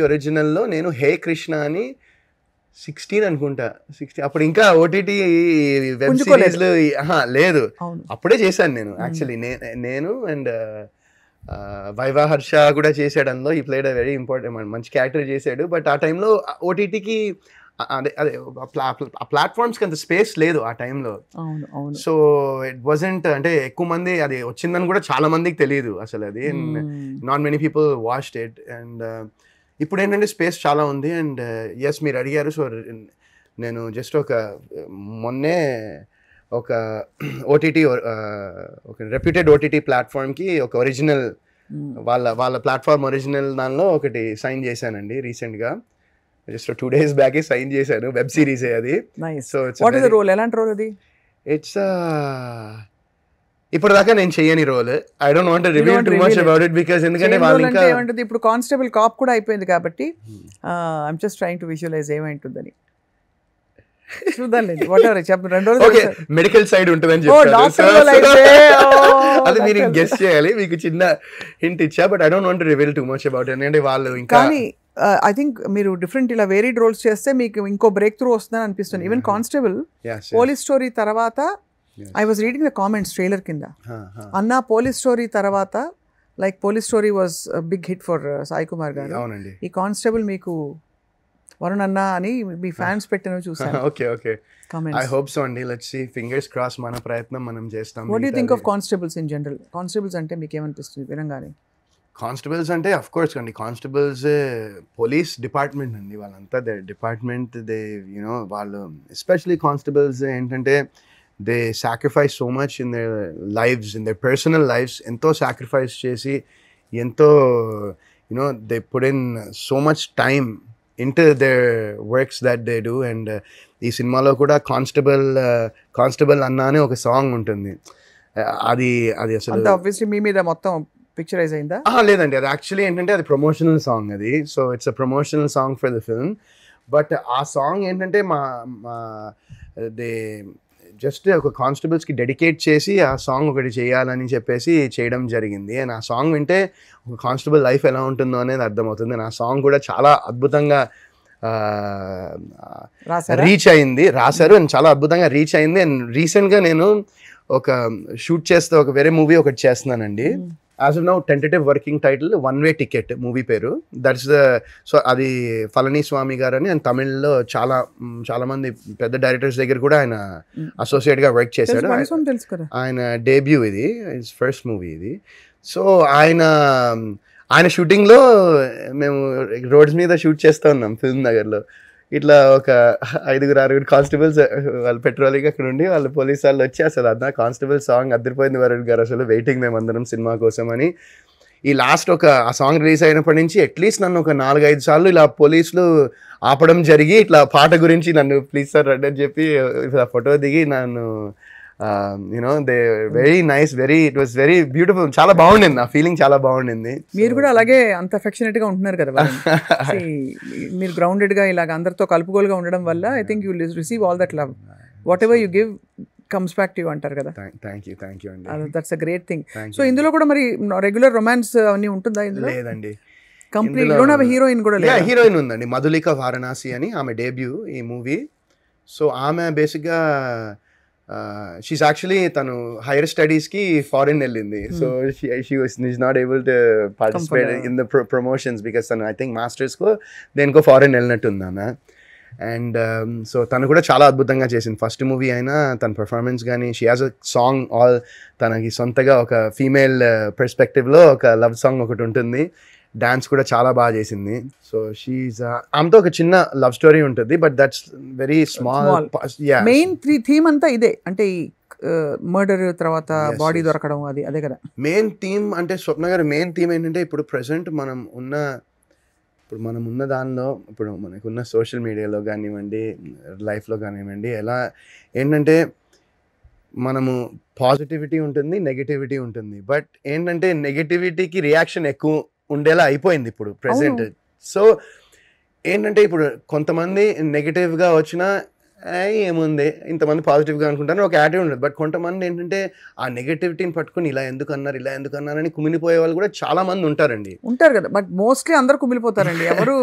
ఒరిజినల్లో నేను హే కృష్ణ అని 16 అనుకుంటా, 16 అప్పుడు ఇంకా ఓటీటీ వెబ్ సిరీస్లు లేదు, అప్పుడే చేశాను నేను. యాక్చువల్లీ నేను అండ్ వైవా హర్ష కూడా చేశాడు అందులో. ఈ ప్లేడ్ వెరీ ఇంపార్టెంట్, మంచి క్యారెక్టర్ చేశాడు. బట్ ఆ టైంలో ఓటీటీకి అదే ఆ ప్లాట్ఫామ్స్కి అంత స్పేస్ లేదు ఆ టైంలో. సో ఇట్ వాజంట్, అంటే ఎక్కువ మంది అది వచ్చిందని కూడా చాలా మందికి తెలియదు అసలు అది. Not many people watched it. And ఇప్పుడు ఏంటంటే స్పేస్ చాలా ఉంది. అండ్ ఎస్, మీరు అడిగారు. సో నేను జస్ట్ మొన్నే ఒక ఓటీటీ, ఒక రెప్యూటెడ్ ఓటీటీ ప్లాట్ఫామ్కి ఒక ఒరిజినల్, వాళ్ళ ప్లాట్ఫామ్ ఒరిజినల్ దానిలో ఒకటి సైన్ చేశానండి రీసెంట్గా. జస్ట్ 2 days బ్యాక్ సైన్ చేశాను. వెబ్ సిరీస్ అది. సో ఎలాంటి రోల్ అది? ఇట్స్ ఇప్పటిదాకా నేను చేయని role. I don't want to reveal too much about it because ఎందుకంటే వాళ్ళు ఇంకా ఏమంటది, ఇప్పుడు కానిస్టేబుల్ కాప్ కూడా అయిపోయింది కాబట్టి I'm just trying to visualise ఏమైంటుందని. చూద్దాంలేండి, వాట్ ఎవర్ చెప్పండి. 2 రోజులు ఓకే, మెడికల్ సైడ్ ఉంటుందని అది మీరు గెస్ చేయాలి. మీకు చిన్న హింట్ ఇచ్చా, but I don't want to reveal too much about it. ఎందుకంటే వాళ్ళు ఇంకా, కానీ ఐ థింక్ మీరు డిఫరెంట్ ఇలా వేరీడ్ రోల్స్ చేస్తే మీకు ఇంకో బ్రేక్ త్రూ వస్తుందని అనిపిస్తుంది. ఈవెన్ కానిస్టేబుల్ పోలీస్ స్టోరీ తర్వాత I was reading the comments trailer కింద, అన్న పోలీస్ స్టోరీ తర్వాత like police story was big hit for Sai Kumar గారు. ఈ కానిస్టేబుల్ మీకు వరుణ్ అన్న అని మీ ఫ్యాన్స్ పెట్టిన చూసాను. Okay okay, I hope so అండి. లెట్స్ సీ, ఫింగర్స్ క్రాస్, మన ప్రయత్నం మనం చేస్తాం. What do you think of constables in general? Constables అంటే మీకు ఏమనిపిస్తుంది వినంగానే? కానిస్టేబుల్స్ అంటే అఫ్ కోర్స్ అండి, కానిస్టేబుల్స్ పోలీస్ డిపార్ట్మెంట్ అండి, వాళ్ళంతా దే డిపార్ట్మెంట్. దే యూనో వాళ్ళు ఎస్పెషలీ కానిస్టేబుల్స్ ఏంటంటే they sacrifice so much in their lives, in their personal lifes. ఎంతో సాక్రిఫైస్ చేసి, ఎంతో you know they put in so much time into their works that they do. And ఈ సినిమాలో కూడా కానిస్టేబుల్ అన్న అని ఒక సాంగ్ ఉంటుంది. అది అసలు ఆబ్వియస్లీ మీ మీద మొత్తం పిక్చరైజ్ అయిందా? లేదండి, అది యాక్చువల్లీ ఏంటంటే అది ప్రమోషనల్ సాంగ్ అది. So it's a promotional song for the film. But ఆ సాంగ్ ఏంటంటే మా దే జస్ట్ ఒక కానిస్టేబుల్స్కి డెడికేట్ చేసి ఆ సాంగ్ ఒకటి చేయాలని చెప్పేసి చేయడం జరిగింది. అండ్ ఆ సాంగ్ వింటే ఒక కానిస్టేబుల్ లైఫ్ ఎలా ఉంటుందో అనేది అర్థమవుతుంది. అండ్ ఆ సాంగ్ కూడా చాలా అద్భుతంగా రీచ్ అయింది, రాశారు. అండ్ చాలా అద్భుతంగా రీచ్ అయింది. అండ్ రీసెంట్గా నేను ఒక షూట్ చేస్తే ఒక వేరే మూవీ ఒకటి చేస్తున్నానండి. As of now tentative working title one way ticket movie పేరు. దట్స్ ద, సో అది ఫలనీ స్వామి గారు అని, అండ్ తమిళ్లో చాలా మంది పెద్ద డైరెక్టర్స్ దగ్గర కూడా ఆయన అసోసియేట్గా వర్క్ చేశాడు. ఆయన డెబ్యూ ఇది, హిస్ ఫస్ట్ మూవీ ఇది. సో ఆయన షూటింగ్లో మేము రోడ్స్ మీద షూట్ చేస్తూ ఉన్నాం ఫిల్మ్ నగర్లో. ఇట్లా ఒక 5-6 కానిస్టేబుల్స్ వాళ్ళు పెట్రోలింగ్ అక్కడ ఉండి వాళ్ళు పోలీసు వాళ్ళు వచ్చి అసలు అన్న కానిస్టేబుల్ సాంగ్ అద్దరిపోయింది వరుణ్ గారు, అసలు వెయిటింగ్ మేమందరం సినిమా కోసం అని. ఈ లాస్ట్ ఆ సాంగ్ రిలీజ్ అయినప్పటి నుంచి అట్లీస్ట్ నన్ను ఒక 4-5 సార్లు ఇలా పోలీసులు ఆపడం జరిగి, ఇట్లా పాట గురించి నన్ను ప్లీజ్ సార్ రండి అని చెప్పి ఇట్లా ఫోటో దిగి నన్ను you know they very nice, it was very beautiful. చాలా బాగుండింది, నా ఫీలింగ్ చాలా బాగుండింది. మీరు కూడా అలాగే అంత అఫెక్షనేట్ గా ఉంటున్నారు కదా, మీరు గ్రౌండెడ్ గా ఇలాగ అందరితో కలుపుకోలుగా ఉండడం వల్ల I think you receive all that love, what ever you give comes back to you అంటారు కదా. థ్యాంక్ యూ అండి, that's a great thing. So ఇందులో కూడా మరి రెగ్యులర్ రొమాన్స్ అన్ని ఉంటుందా ఇందులో? లేదండి, కంప్లీట్ హీరోయిన్ కూడా లేదు. హీరోయిన్ ఉందండి, మధులిక వారణాసి అని, ఆమె డెబ్యూ ఈ మూవీ. సో ఆమె బేసిక్గా షీస్ యాక్చువల్లీ తను హైయర్ స్టడీస్కి ఫారిన్ వెళ్ళింది. So she is not able to participate in the promotions because తను ఐ థింక్ మాస్టర్స్కో దేనికో ఫారిన్ వెళ్ళినట్టుంది ఆమె. అండ్ సో తను కూడా చాలా అద్భుతంగా చేసింది. ఫస్ట్ మూవీ అయినా తన పర్ఫార్మెన్స్ కానీ, she has a song all తనకి సొంతగా ఒక ఫీమేల్ పర్స్పెక్టివ్లో ఒక లవ్ సాంగ్ ఒకటి ఉంటుంది. డాన్స్ కూడా చాలా బాగా చేసింది. సో షీఈస్ ఆమెతో ఒక చిన్న లవ్ స్టోరీ ఉంటుంది, but that's very small. Main theme అంతా ఇదే అంటే మర్డర్ తర్వాత బాడీ దొరకడం, అదే కదా మెయిన్ థీమ్. అంటే స్వప్న గారు మెయిన్ థీమ్ ఏంటంటే ఇప్పుడు ప్రెసెంట్ మనం ఉన్న ఇప్పుడు మనం ఉన్న దానిలో ఇప్పుడు మనకున్న సోషల్ మీడియాలో కానివ్వండి, లైఫ్లో కానివ్వండి, ఎలా ఏంటంటే మనము పాజిటివిటీ ఉంటుంది, నెగిటివిటీ ఉంటుంది. బట్ ఏంటంటే నెగిటివిటీకి రియాక్షన్ ఎక్కువ ఉండేలా అయిపోయింది ఇప్పుడు ప్రెసెంట్. సో ఏంటంటే ఇప్పుడు కొంతమంది నెగిటివ్గా వచ్చినా ఏముంది, ఇంతమంది పాజిటివ్గా అనుకుంటారు, ఒక యాటిట్యూడ్ ఉండదు. బట్ కొంతమంది ఏంటంటే ఆ నెగిటివిటీని పట్టుకుని ఇలా ఎందుకు అన్నారని కుమిలిపోయే వాళ్ళు కూడా చాలా మంది ఉంటారు కదా. బట్ మోస్ట్లీ అందరూ కుమిలిపోతారండి, ఎవరు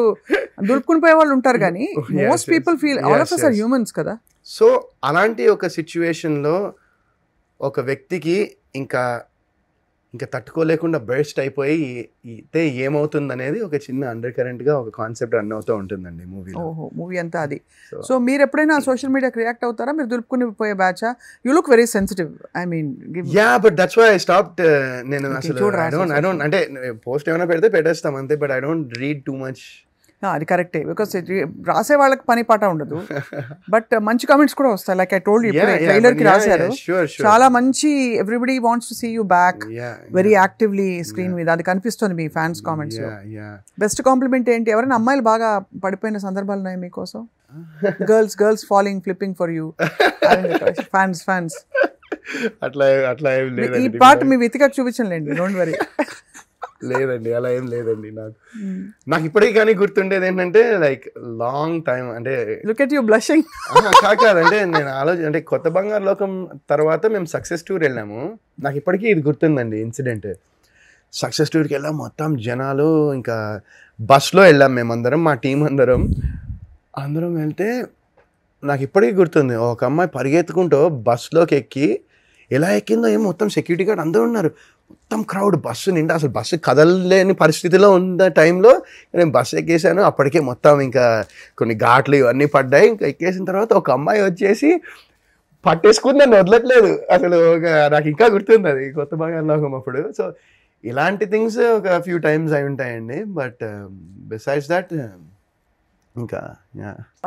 దులుపుకుని పోయే వాళ్ళు ఉంటారు, కానీ most people feel all of us are humans కదా. సో అలాంటి ఒక సిచ్యువేషన్లో ఒక వ్యక్తికి ఇంకా తట్టుకోలేకుండా బర్స్ట్ అయిపోయి అయితే ఏమవుతుంది అనేది ఒక చిన్న అండర్ కరెంట్ గా ఒక కాన్సెప్ట్ రన్ అవుతూ ఉంటుందండి మూవీ అంతా అది. సో మీరు ఎప్పుడైనా సోషల్ మీడియాకి రియాక్ట్ అవుతారా? మీరు దులుపుకుని పోయే బ్యాచా? You look very sensitive. I mean but that's why I stopped. నేను అసలు ఐ డోంట్ అంటే పోస్ట్ ఏమైనా పెడితే పెట్టేస్తాం అంతే, but I don't read too much. అది కరెక్టే, బికాస్ రాసే వాళ్ళకి పని పాట ఉండదు, బట్ మంచి కామెంట్స్ కూడా వస్తాయి. Like I told you, trailer కి రాశారు చాలా మంచి, everybody wants to see you back very actively screen మీద, అది కనిపిస్తుంది మీ ఫ్యాన్స్ కామెంట్స్. బెస్ట్ కాంప్లిమెంట్ ఏంటి? ఎవరైనా అమ్మాయిలు బాగా పడిపోయిన సందర్భాలు ఉన్నాయి మీకోసం? Girls following flipping for you, fans అట్లా ఈ పార్ట్ మీ వెతికాక చూపించండి, డోంట్ వరీ. లేదండి, అలా ఏం లేదండి. నాకు ఇప్పటికీ కానీ గుర్తుండేది ఏంటంటే లైక్ లాంగ్ టైం అంటే లుక్ ఎట్ యు బ్లషింగ్ కాదంటే నేను అంటే కొత్త బంగారు లోకం తర్వాత మేము సక్సెస్ టూర్ వెళ్ళాము. నాకు ఇప్పటికీ ఇది గుర్తుందండి ఇన్సిడెంట్. సక్సెస్ టూర్కి వెళ్ళాం, మొత్తం జనాలు, ఇంకా బస్లో వెళ్ళాం మేమందరం, మా టీం అందరం వెళ్తే నాకు ఇప్పటికీ గుర్తుంది, ఒక అమ్మాయి పరిగెత్తుకుంటూ బస్లోకి ఎక్కి ఎలా ఎక్కిందో ఏమో, మొత్తం సెక్యూరిటీ గార్డ్ అందరూ ఉన్నారు, మొత్తం క్రౌడ్, బస్సు నిండా, అసలు బస్సు కదలలేని పరిస్థితిలో ఉన్న టైంలో నేను బస్సు ఎక్కేసాను. అప్పటికే మొత్తం ఇంకా కొన్ని ఘాట్లు ఇవన్నీ పడ్డాయి. ఇంకా ఎక్కేసిన తర్వాత ఒక అమ్మాయి వచ్చేసి పట్టేసుకుని నన్ను వదలట్లేదు అసలు. నాకు ఇంకా గుర్తుంది అది కొత్త బంగారు లోకం అప్పుడు. సో ఇలాంటి థింగ్స్ ఒక ఫ్యూ టైమ్స్ అయి ఉంటాయండి. బట్ బిసైడ్స్ దట్ ఇంకా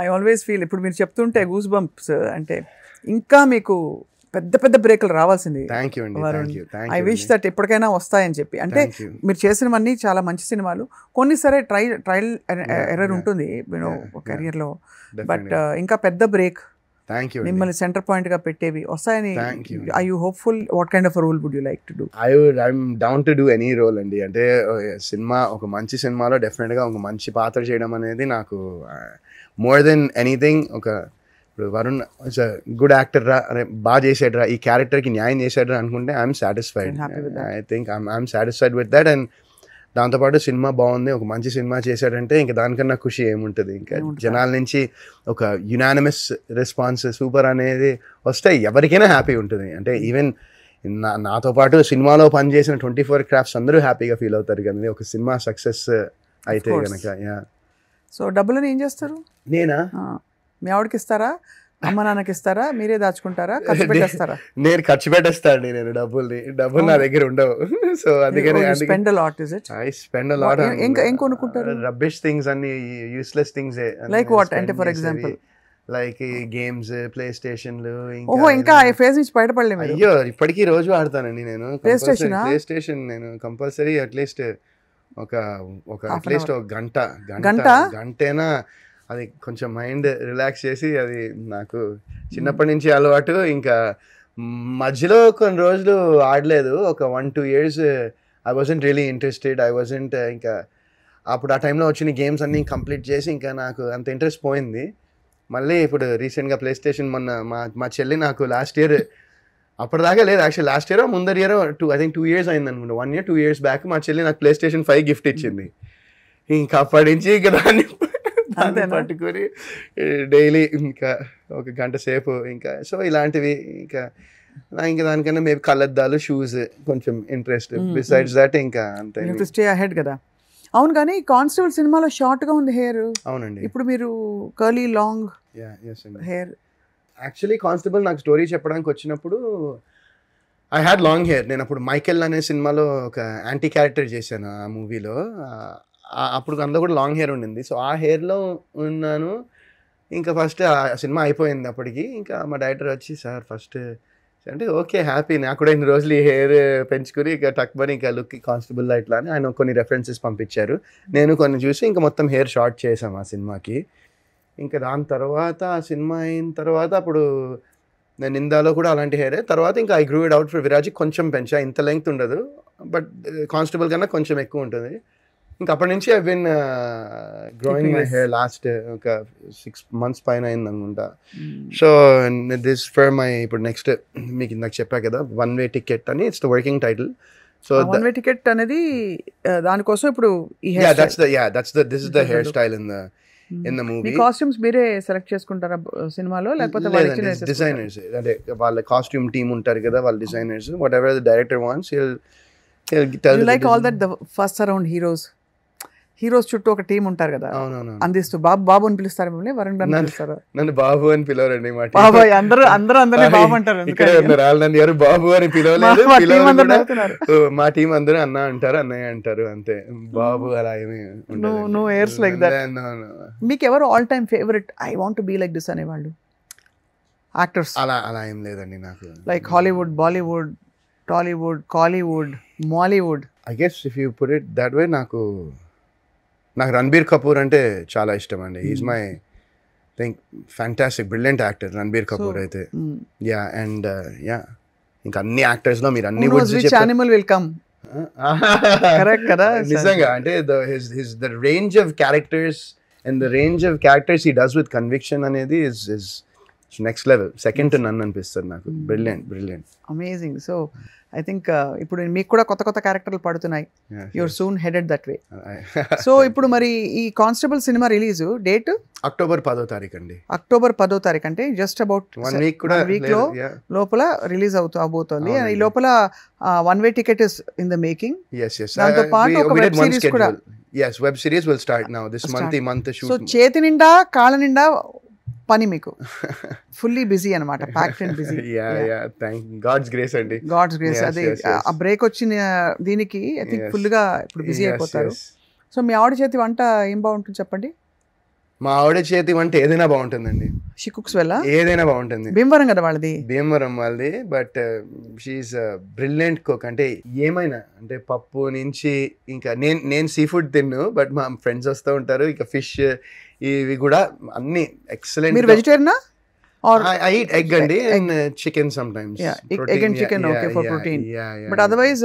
ఐ ఆల్వేస్ ఫీల్, ఇప్పుడు మీరు చెప్తుంటే గూస్ బంప్స్, అంటే ఇంకా మీకు పెద్ద పెద్ద బ్రేకులు రావాల్సింది. ఐ విష్ దట్ ఎప్పటికైనా వస్తాయని చెప్పి. అంటే మీరు చేసినవన్నీ చాలా మంచి సినిమాలు, కొన్ని సరే ట్రయల్ ఎర్రర్ ఉంటుంది కెరియర్లో, బట్ ఇంకా పెద్ద బ్రేక్ మిమ్మల్ని సెంటర్ పాయింట్ గా పెట్టేవి వస్తాయని. I you hopeful? What kind of role would you like to do? I'm down to do any role అండి. అంటే సినిమా, ఒక మంచి సినిమాలో డెఫినెట్ గా ఒక మంచి పాత్ర చేయడం అనేది నాకు more than anything. Varun good actor రా, అరే బాగా చేసాడు, ఈ క్యారెక్టర్కి న్యాయం చేసాడు అనుకుంటే I'm satisfied. I think I'm satisfied with that. And దాంతోపాటు సినిమా బాగుంది, ఒక మంచి సినిమా చేశాడంటే ఇంకా దానికన్నా ఖుషి ఏముంటుంది. ఇంకా జనాల నుంచి ఒక యునానిమస్ రెస్పాన్స్ సూపర్ అనేది వస్తే ఎవరికైనా హ్యాపీ ఉంటుంది. అంటే ఈవెన్ నాతో పాటు సినిమాలో పనిచేసిన 24 క్రాఫ్ట్స్ అందరూ హ్యాపీగా ఫీల్ అవుతారు కదా ఒక సినిమా సక్సెస్ అయితే కనుక. సో డబ్బులని ఏం చేస్తారు? నేనా? మీ ఆవిడకి ఇస్తారా, అమ్మ నాన్నకి ఇస్తారా, మీరే దాచుకుంటారా, ఖర్చు పెట్టేస్తారా? నేను ఖర్చు పెట్టేస్తాను. నేను డబ్బులు నా దగ్గర ఉండవు. సో అందుకని spend a lot. Is it? I spend a lot. ఏం కొనుక్కుంటారు? రబ్బిష్ థింగ్స్ అన్ని, యూస్లెస్ థింగ్స్. Like what? అంటే for example like games, play స్టేషన్లు. ఓహో, ఇంకా ఈ ఫేజ్ నుంచి బయటపడలేదు. అయ్యో, ఇప్పటికీ రోజు ఆడతానండి నేను ప్లే స్టేషన్. నేను కంపల్సరీ అట్లీస్ట్ ఒక అట్లీస్ట్ ఒక గంటైనా అది కొంచెం మైండ్ రిలాక్స్ చేసి, అది నాకు చిన్నప్పటి నుంచి అలవాటు. ఇంకా మధ్యలో కొన్ని రోజులు ఆడలేదు, ఒక 1-2 years I wasn't really interested. ఇంకా అప్పుడు ఆ టైంలో వచ్చిన గేమ్స్ అన్నీ కంప్లీట్ చేసి ఇంకా నాకు అంత ఇంట్రెస్ట్ పోయింది. మళ్ళీ ఇప్పుడు రీసెంట్గా ప్లే స్టేషన్ మొన్న మా చెల్లి నాకు లాస్ట్ ఇయర్, అప్పటిదాకా లేదు యాక్చువల్లీ, లాస్ట్ ఇయర్ ముందర ఇయర్ ఐ థింక్ 2 years అయింది అనుకుంటా, 1 year 2 years బ్యాక్ మా చెల్లి నాకు ప్లే స్టేషన్ 5 గిఫ్ట్ ఇచ్చింది. ఇంకా అప్పటి నుంచి ఇంకా దాన్ని పట్టుకొని డైలీ ఇంకా ఒక గంట సేపు ఇంకా. సో ఇలాంటివి ఇంకా దానికన్నా మేబీ కళ్ళద్దాలు, షూస్ కొంచెం ఇంట్రెస్ట్. బిసైడ్స్ దట్ ఇంకా అంతే. స్టే అహెడ్ కదా. అవును, కానీ కానిస్టేబుల్ సినిమాలో షార్ట్ గా ఉంది హెయిర్. అవునండి. ఇప్పుడు మీరు curly long hair. Actually constable నాకు స్టోరీ చెప్పడానికి వచ్చినప్పుడు ఐ హ్యాడ్ లాంగ్ హెయిర్. నేను అప్పుడు మైకెల్ అనే సినిమాలో ఒక యాంటీ క్యారెక్టర్ చేశాను ఆ మూవీలో. అప్పుడు అందులో కూడా లాంగ్ హెయిర్ ఉండింది. సో ఆ హెయిర్లో ఉన్నాను. ఇంకా ఫస్ట్ ఆ సినిమా అయిపోయింది అప్పటికి. ఇంకా మా డైరెక్టర్ వచ్చి, సార్ ఫస్ట్ అంటే ఓకే హ్యాపీ, నాకు కూడా ఇన్ని రోజులు ఈ హెయిర్ పెంచుకుని ఇక టక్మని ఇక లుక్ కానిస్టేబుల్ ఇట్లా అని ఆయన కొన్ని రెఫరెన్సెస్ పంపించారు, నేను కొన్ని చూసి ఇంకా మొత్తం హెయిర్ షార్ట్ చేసాం ఆ సినిమాకి. ఇంకా దాని తర్వాత ఆ సినిమా అయిన తర్వాత అప్పుడు నేను నిందాలో కూడా అలాంటి హెయిరే. తర్వాత ఇంకా I grew it out for Viraj, కొంచెం పెంచా, ఇంత లెంగ్త్ ఉండదు బట్ కానిస్టేబుల్ కన్నా కొంచెం ఎక్కువ ఉంటుంది. ఇంకా అప్పటి నుంచి I been growing my hair last ఒక 6 months పైన అయింది అనుకుంటా. సో దిస్ ఫర్ మై ఇప్పుడు నెక్స్ట్ మీకు ఇందాక చెప్పా కదా వన్ వే టికెట్ అని, it's the working title. So one way ticket అనేది దానికోసం ఇప్పుడు this is the hair style in the movie. Costumes మీరే సెలెక్ట్ చేసుకుంటారా సినిమాలో, లేకపోతే డిజైనర్స్ అంటే వాళ్ళ కాస్ట్యూమ్ టీమ్ ఉంటారు కదా, వాళ్ళ designers, what ever the director wants he'll tell you. Like all that the first around heroes చుట్టూ ఒక టీం ఉంటారు కదా, అందిస్తూ బాబు అని పిలుస్తారు మిమ్మల్ని, వరుణ్ గారు పిలుస్తారు? నన్ను బాబు అని పిలవరండి, మా బాబాయ్ అందరూ అందరినీ బాబు అంటారు. ఇక్కడ నన్ను ఎవరు బాబు అని పిలవలేదు, మా టీం అందరూ అన్న అంటారు, అన్నయ్య అంటారు, అంతే. బాబు అలా ఏమి నో ఎయిర్స్ లైక్ దట్. మీకు ఎవరు all time favourite, I want to be like this అనేవాళ్ళు యాక్టర్స్? అలా ఏం లేదండి నాకు. Like Hollywood, Bollywood, Tollywood, Kollywood, Mollywood? I guess if you put it that way, నాకు రణబీర్ కపూర్ అంటే చాలా ఇష్టం అండి. Is my think fantastic brilliant actor Ranbir Kapoor అయితే. యా అండ్ యా ఇంకా అన్ని యాక్టర్స్ లో మీరు అన్ని యానిమల్ విల్ కమ్ కరెక్ట్ కదా నిజంగా. అంటే the range of characters and the range of characters he does with conviction అనేది is next level, second to none అనిపిస్తుంది నాకు. Brilliant amazing. So I think ఇప్పుడు మీకు కూడా కొత్త కొత్త క్యారెక్టర్లు పడుతున్నాయి, your soon headed that way. So ఇప్పుడు మరి ఈ కానిస్టేబుల్ సినిమా రిలీజ్ డేట్ అక్టోబర్ 10వ తారీఖు అండి. అక్టోబర్ 10వ తారీఖు అంటే జస్ట్ అబౌట్ 1 వీక్ లో లోపల రిలీజ్ అవబోతోంది. ఈ లోపల one way ticket is in the making. దాంతో పాటు ఒక వెబ్ సిరీస్ కూడా. Web series will start now this month shoot. So చేతి నిండా కాళ్ళ నిండా పని మీకు, ఫుల్లీ బిజీ అనమాట, packed and busy. God's grace అండి, గాడ్స్ గ్రేస్. అదే ఆ బ్రేక్ వచ్చిన దీనికి ఐ థింక్ ఫుల్ గా ఇప్పుడు బిజీ అయిపోతారు. సో మీ ఆవిడ చేతి వంట ఏం బాగుంటుంది చెప్పండి? మా ఆవిడ చేతి వంట ఏదైనా బాగుంటుందండి. She cooks well? ఏదైనా బాగుంటుంది. భీమవరం కదా వాళ్ళది? భీమవరం వాళ్ళది, బట్ షీఈస్ బ్రిలియంట్ కుక్. అంటే ఏమైనా, అంటే పప్పు నుంచి ఇంకా నేను సీ ఫుడ్ తిన్ను, బట్ మా ఫ్రెండ్స్ వస్తూ ఉంటారు, ఇక ఫిష్ ఇవి కూడా అన్ని ఎక్సలెంట్. మీరు వెజిటేరియనా? I eat egg and chicken sometimes. Egg and chicken okay for protein. But otherwise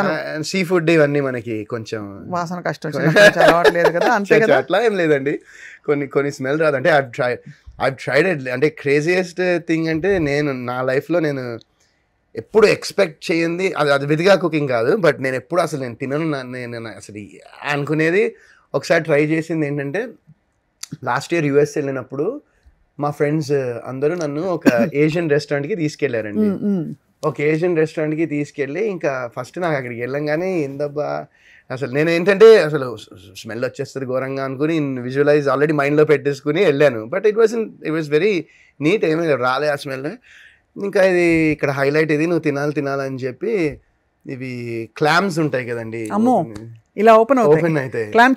and seafood ఇవన్నీ మనకి కొంచెం వాసన కష్టం, అలవాట్లేదు కదా, అంతే కదా. అట్లా ఏం లేదండి, కొన్ని స్మెల్ రాదు. అంటే I've tried it. అంటే క్రేజియస్ట్ థింగ్ అంటే నేను నా లైఫ్లో నేను ఎప్పుడు ఎక్స్పెక్ట్ చేయండి, అది విధిగా కుకింగ్ కాదు, బట్ నేను ఎప్పుడు అసలు నేను తినను, నేను అసలు అనుకునేది. ఒకసారి ట్రై చేసింది ఏంటంటే, లాస్ట్ ఇయర్ US వెళ్ళినప్పుడు మా ఫ్రెండ్స్ అందరూ నన్ను ఒక ఏషియన్ రెస్టారెంట్కి తీసుకెళ్లారండి. ఒక ఏషియన్ రెస్టారెంట్కి తీసుకెళ్ళి ఇంకా ఫస్ట్ నాకు అక్కడికి వెళ్ళంగానే ఏందబ్బా అసలు నేను ఏంటంటే అసలు స్మెల్ వచ్చేస్తుంది ఘోరంగా అనుకుని విజువలైజ్ ఆల్రెడీ మైండ్లో పెట్టేసుకుని వెళ్ళాను. But it was very neat, ఏమీ రాలే ఆ స్మెల్. ఇంకా ఇది ఇక్కడ హైలైట్, ఇది నువ్వు తినాలని చెప్పి ఇవి క్లామ్స్ ఉంటాయి కదండి, ఇలా ఓపెన్ అయితే క్లామ్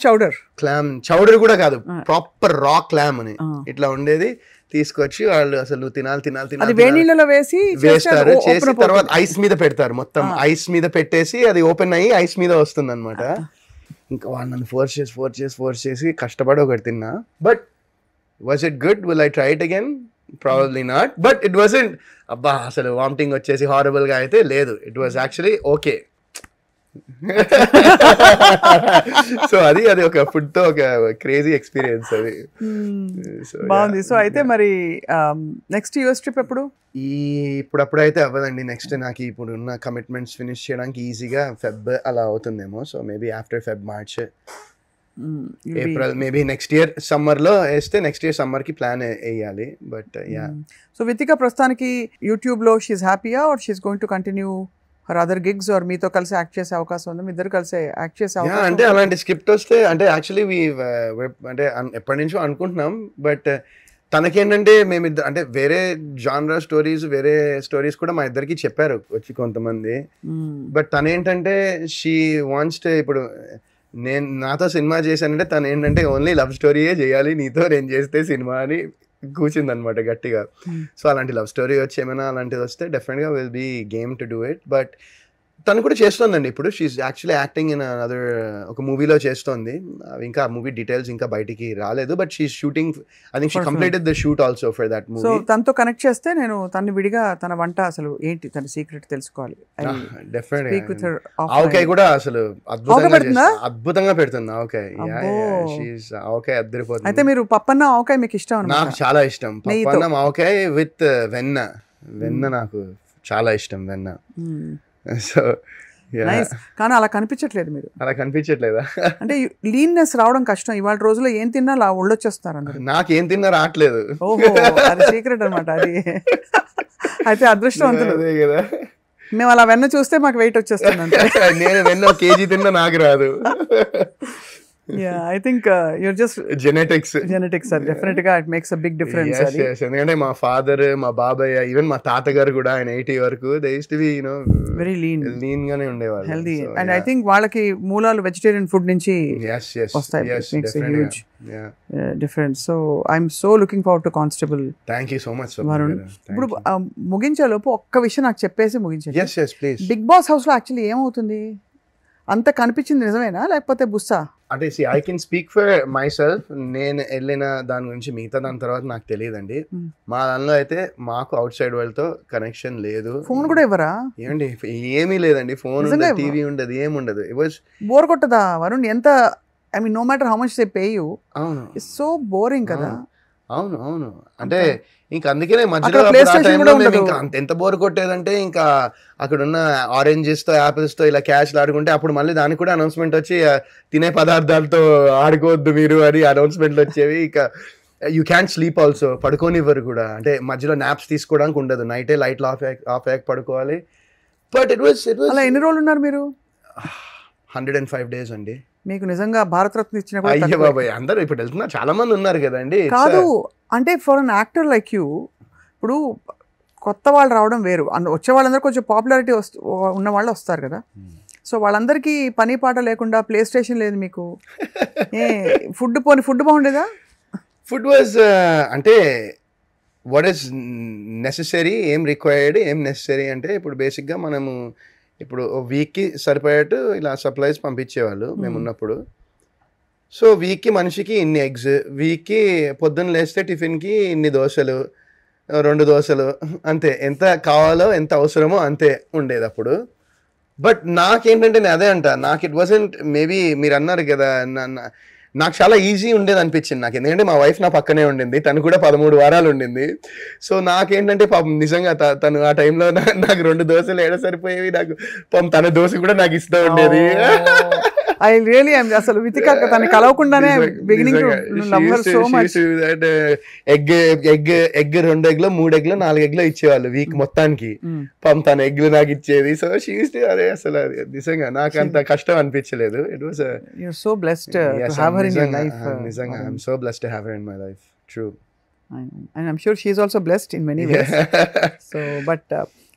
చౌడర్ కూడా కాదు, ప్రాపర్ రా క్లామ్ అని ఇట్లా ఉండేది తీసుకొచ్చి వాళ్ళు అసలు నువ్వు తినాలి వేణీళ్ళలో వేస్తారు, చేసి తర్వాత ఐస్ మీద పెడతారు, మొత్తం ఐస్ మీద పెట్టేసి అది ఓపెన్ అయ్యి ఐస్ మీద వస్తుంది అనమాట. ఇంకా వాళ్ళు నన్ను ఫోర్స్ చేసి కష్టపడి ఒకటి తిన్నా. But was it good? Will I try it again? Probably not. But it wasn't అబ్బా అసలు వామిటింగ్ వచ్చేసి హారబుల్ గా అయితే లేదు. It was actually okay. So అది ఒక ఫుడ్ తో ఒక క్రేజీ ఎక్స్పీరియన్స్ అది. బాగుంది. సో అయితే మరి నెక్స్ట్ US ట్రిప్ ఎప్పుడు? ఇప్పుడైతే అవ్వదండి. నెక్స్ట్ నాకు ఇప్పుడు ఉన్న కమిట్మెంట్స్ ఫినిష్ చేయడానికి ఈజీగా ఫెబ్ అలా అవుతుందేమో. So maybe after Feb, March, April, maybe next year summer లో వేస్తే నెక్స్ట్ ఇయర్ సమ్మర్ కి ప్లాన్ వేయాలి. But yeah. సో వితిక ప్రస్తుతానికి యూట్యూబ్ లో షీఈ్ హ్యాపీయా or she's going to continue her other gigs, or మీతో కలిసి యాక్ట్ చేసే అవకాశం ఉంది? మీ ఇద్దరు కలిసి యాక్ట్ చేసే అవకాశం? అంటే అలాంటి స్క్రిప్ట్ వస్తే అంటే యాక్చువల్లీ అంటే ఎప్పటి నుంచో అనుకుంటున్నాం. బట్ తనకేంటంటే మేమిద్దరు అంటే వేరే జానరా స్టోరీస్, వేరే స్టోరీస్ కూడా మా ఇద్దరికి చెప్పారు వచ్చి కొంతమంది. బట్ తనేంటంటే షీ వాంట్స్ టు, ఇప్పుడు నాతో సినిమా చేశానంటే తను ఏంటంటే ఓన్లీ లవ్ స్టోరీయే చేయాలి నీతో నేను చేస్తే సినిమా అని కూర్చుంది అనమాట గట్టిగా. సో అలాంటి లవ్ స్టోరీ వచ్చి ఏమైనా అలాంటిది వస్తే డెఫినెట్గా will be game to do it. But తను కూడా చేస్తోందండి ఇప్పుడు. She actually acting in other ఒక మూవీలో చేస్తోంది. ఇంకా ఆ మూవీ డీటెయిల్స్ ఇంకా బయటికి రాలేదు. But she shooting, I think she completed the shoot also for that movie. So తనతో కనెక్ట్ చేస్తే నేను తను విడిగా తన వంట అసలు ఏంటి తన సీక్రెట్ తెలుసుకోవాలి. డెఫినెట్గా ఆవకాయ కూడా అసలు అద్భుతంగా పెడుతుంది ఆవకాయ. ఆవకాయ అద్దరిపోతుంది. అయితే మీరు పప్పన్న ఆవకాయ మీకు ఇష్టం? నాకు చాలా ఇష్టం పప్పన్నం ఆవకాయ విత్ వెన్న నాకు చాలా ఇష్టం వెన్న. సో కానీ అలా కనిపించట్లేదు మీరు. అలా కనిపించట్లేదా? అంటే లీన్నెస్ రావడం కష్టం. ఇవాళ రోజుల్లో ఏం తిన్నా అలా ఒళ్ళొచ్చేస్తారు అందరూ. నాకు ఏం తిన్నా రావట్లేదు. ఓహో, అది సీక్రెట్ అనమాట అది. అయితే అదృష్టవంతులు కదా. మేము అలా వెన్న చూస్తే మాకు వెయిట్ వచ్చేస్తుంది. నేను వెన్న కేజీ తిన్నా నాకు రాదు. I think you're just genetics sir. Definitely it makes a big difference. Yes. ఎందుకంటే మా ఫాదర్, మా బాబాయ్, ఈవెన్ మా తాతగారు కూడా ఆయన 80 వరకు they used to be very lean గానే ఉండేవాళ్ళు. Healthy. And I think వాళ్ళకి మూలాలు వెజిటేరియన్ ఫుడ్ నుంచి వస్తాయి. Yes, makes a huge difference. So I'm so looking forward to Constable. Thank you so much Varun. ఇప్పుడు ముగించేలోపు ఒక్క విషయం నాకు చెప్పేసి ముగించండి. Yes please. Bigg Boss house లో యాక్చువల్లీ ఏమవుతుంది? అంత కనిపించింది నిజమేనా లేకపోతే బుస్సా? అంటే I can speak for myself. నేను వెళ్ళిన దాని గురించి మిగతా దాని తర్వాత నాకు తెలియదండి. మా దానిలో అయితే మాకు అవుట్ సైడ్ వాళ్ళతో కనెక్షన్ లేదు. ఫోన్ కూడా ఇవ్వరా? ఏమండి ఏమీ లేదండి. ఫోన్ ఉండదు, టీవీ ఉండదు, ఏముండదు. ఇట్ వాజ్ బోర్ కొట్టదా వరుణ్? ఎంత I mean no matter how much they pay you, అవును, ఇట్స్ సో బోరింగ్ కదా. అవును అంటే ఇంకా అందుకనే మధ్యలో ఇంకా ఎంత బోర్ కొట్టేదంటే ఇంకా అక్కడ ఉన్న ఆరెంజెస్ తో యాపిల్స్ తో ఇలా క్యాష్ ఆడుకుంటే అప్పుడు మళ్ళీ దానికి కూడా అనౌన్స్మెంట్ వచ్చి తినే పదార్థాలతో ఆడుకోవద్దు మీరు అని అనౌన్స్మెంట్లు వచ్చేవి. ఇక యూ క్యాన్ స్లీప్ ఆల్సో, పడుకోనివ్వరు కూడా. అంటే మధ్యలో నాప్స్ తీసుకోవడానికి ఉండదు. నైటే లైట్లు ఆఫ్ అయ్యాక పడుకోవాలి. బట్ ఇట్ వాస్ అలా ఎన్ని రోజులు ఉన్నారు మీరు? 105 days అండి. మీకు నిజంగా భారతరత్న ఇచ్చిన అయ్యో బాబాయ్, అందరూ ఇప్పుడు వెళ్తున్నారు, చాలా మంది ఉన్నారు కదండి. కాదు అంటే for an actor like you, ఇప్పుడు కొత్త వాళ్ళు రావడం వేరు, వచ్చే వాళ్ళందరూ కొంచెం పాపులారిటీ ఉన్న వాళ్ళు వస్తారు కదా. సో వాళ్ళందరికీ పని పాట లేకుండా ప్లే స్టేషన్ లేదు మీకు. ఫుడ్ బాగుండేదా? ఫుడ్ వాజ్ అంటే వాట్ ఈస్ నెసెసరీ, ఏం రిక్వైర్డ్, ఏం నెసెసరీ అంటే ఇప్పుడు బేసిక్గా మనము ఇప్పుడు వీక్కి సరిపోయేట్టు ఇలా సప్లైస్ పంపించేవాళ్ళు మేము ఉన్నప్పుడు. సో వీక్కి మనిషికి ఇన్ని ఎగ్స్, వీక్కి పొద్దున్న లేస్తే టిఫిన్కి ఇన్ని దోశలు, 2 దోశలు, అంతే. ఎంత కావాలో ఎంత అవసరమో అంతే ఉండేది అప్పుడు. బట్ నాకేంటంటే నేను అదే అంట, నాకు ఇట్ వాజంట్, మేబీ మీరు అన్నారు కదా, నాకు చాలా ఈజీ ఉండేది అనిపించింది నాకు. ఎందుకంటే మా వైఫ్ నా పక్కనే ఉండింది, తను కూడా 13 వారాలు ఉండింది. సో నాకేంటంటే పాపం నిజంగా తను ఆ టైంలో నాకు 2 దోశలు ఏడ సరిపోయేవి. నాకు పాపం తన దోశ కూడా నాకు ఇస్తూ ఉండేది. I really am అసలు వితిక తను కలవకుండానే beginning to love her so much. Egg 2 ఎగ్లో 3 ఎగ్లో 4 ఎగ్లో ఇచ్చేవాళ్ళు వీక్ మొత్తానికి. పాపం తన ఎగ్లు నాకు ఇచ్చేది. సో షీ యూజ్డ్ టు, అదే అసలు నిజంగా నాకు అంత కష్టం అనిపించలేదు. It was you are so blessed to have her in your life. నిజంగా I am so blessed to have her in my life. True. And I'm sure she is also blessed in many ways. So but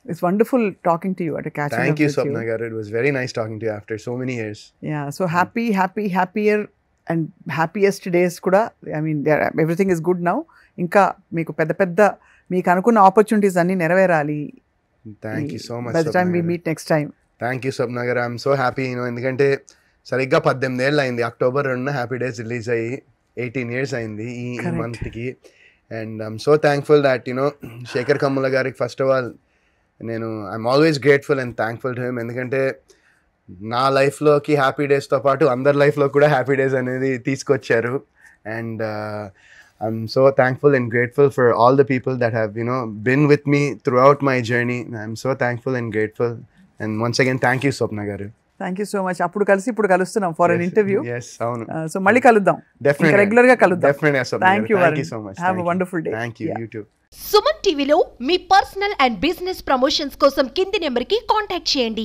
it's wonderful talking to you at a catch. Thank you, Swapna garu. It was very nice talking to you after so many years. Yeah, so happier and happiest days kuda. I mean everything is good now. Inka meeku pedda meeku anukunna opportunities anni neraverali. Thank you so much. By the time we meet next time. Thank you, Swapna garu. I'm so happy, ఎందుకంటే సరిగ్గా 18 ఏళ్ళు అయింది. అక్టోబర్ 2న హ్యాపీ డేస్ రిలీజ్ అయ్యి 18 years అయింది ఈ మంత్కి. And I'm so thankful that Shekhar Kammula గారికి first of all I'm always grateful and thankful to him. ఎందుకంటే నా లైఫ్లోకి హ్యాపీ డేస్తో పాటు అందరి లైఫ్లో కూడా హ్యాపీ డేస్ అనేది తీసుకొచ్చారు. And I'm so thankful and grateful for all the people that have been with me throughout my journey. I'm so thankful and grateful. And once again thank you Swapna garu. Thank you so much. అప్పుడు కలిసి ఇప్పుడు కలుస్తున్నాం ఫర్ అన్ ఇంటర్వ్యూ. yes అవును. సో మళ్ళీ కలుద్దాం, డెఫినెట్లీ రెగ్యులర్ గా కలుద్దాం. Definitely. Thank you so much. Have a wonderful day. Thank you. You too. Suman టీవీలో మీ పర్సనల్ అండ్ బిజినెస్ ప్రమోషన్స్ కోసం కింది నెంబర్కి కాంటాక్ట్ చేయండి.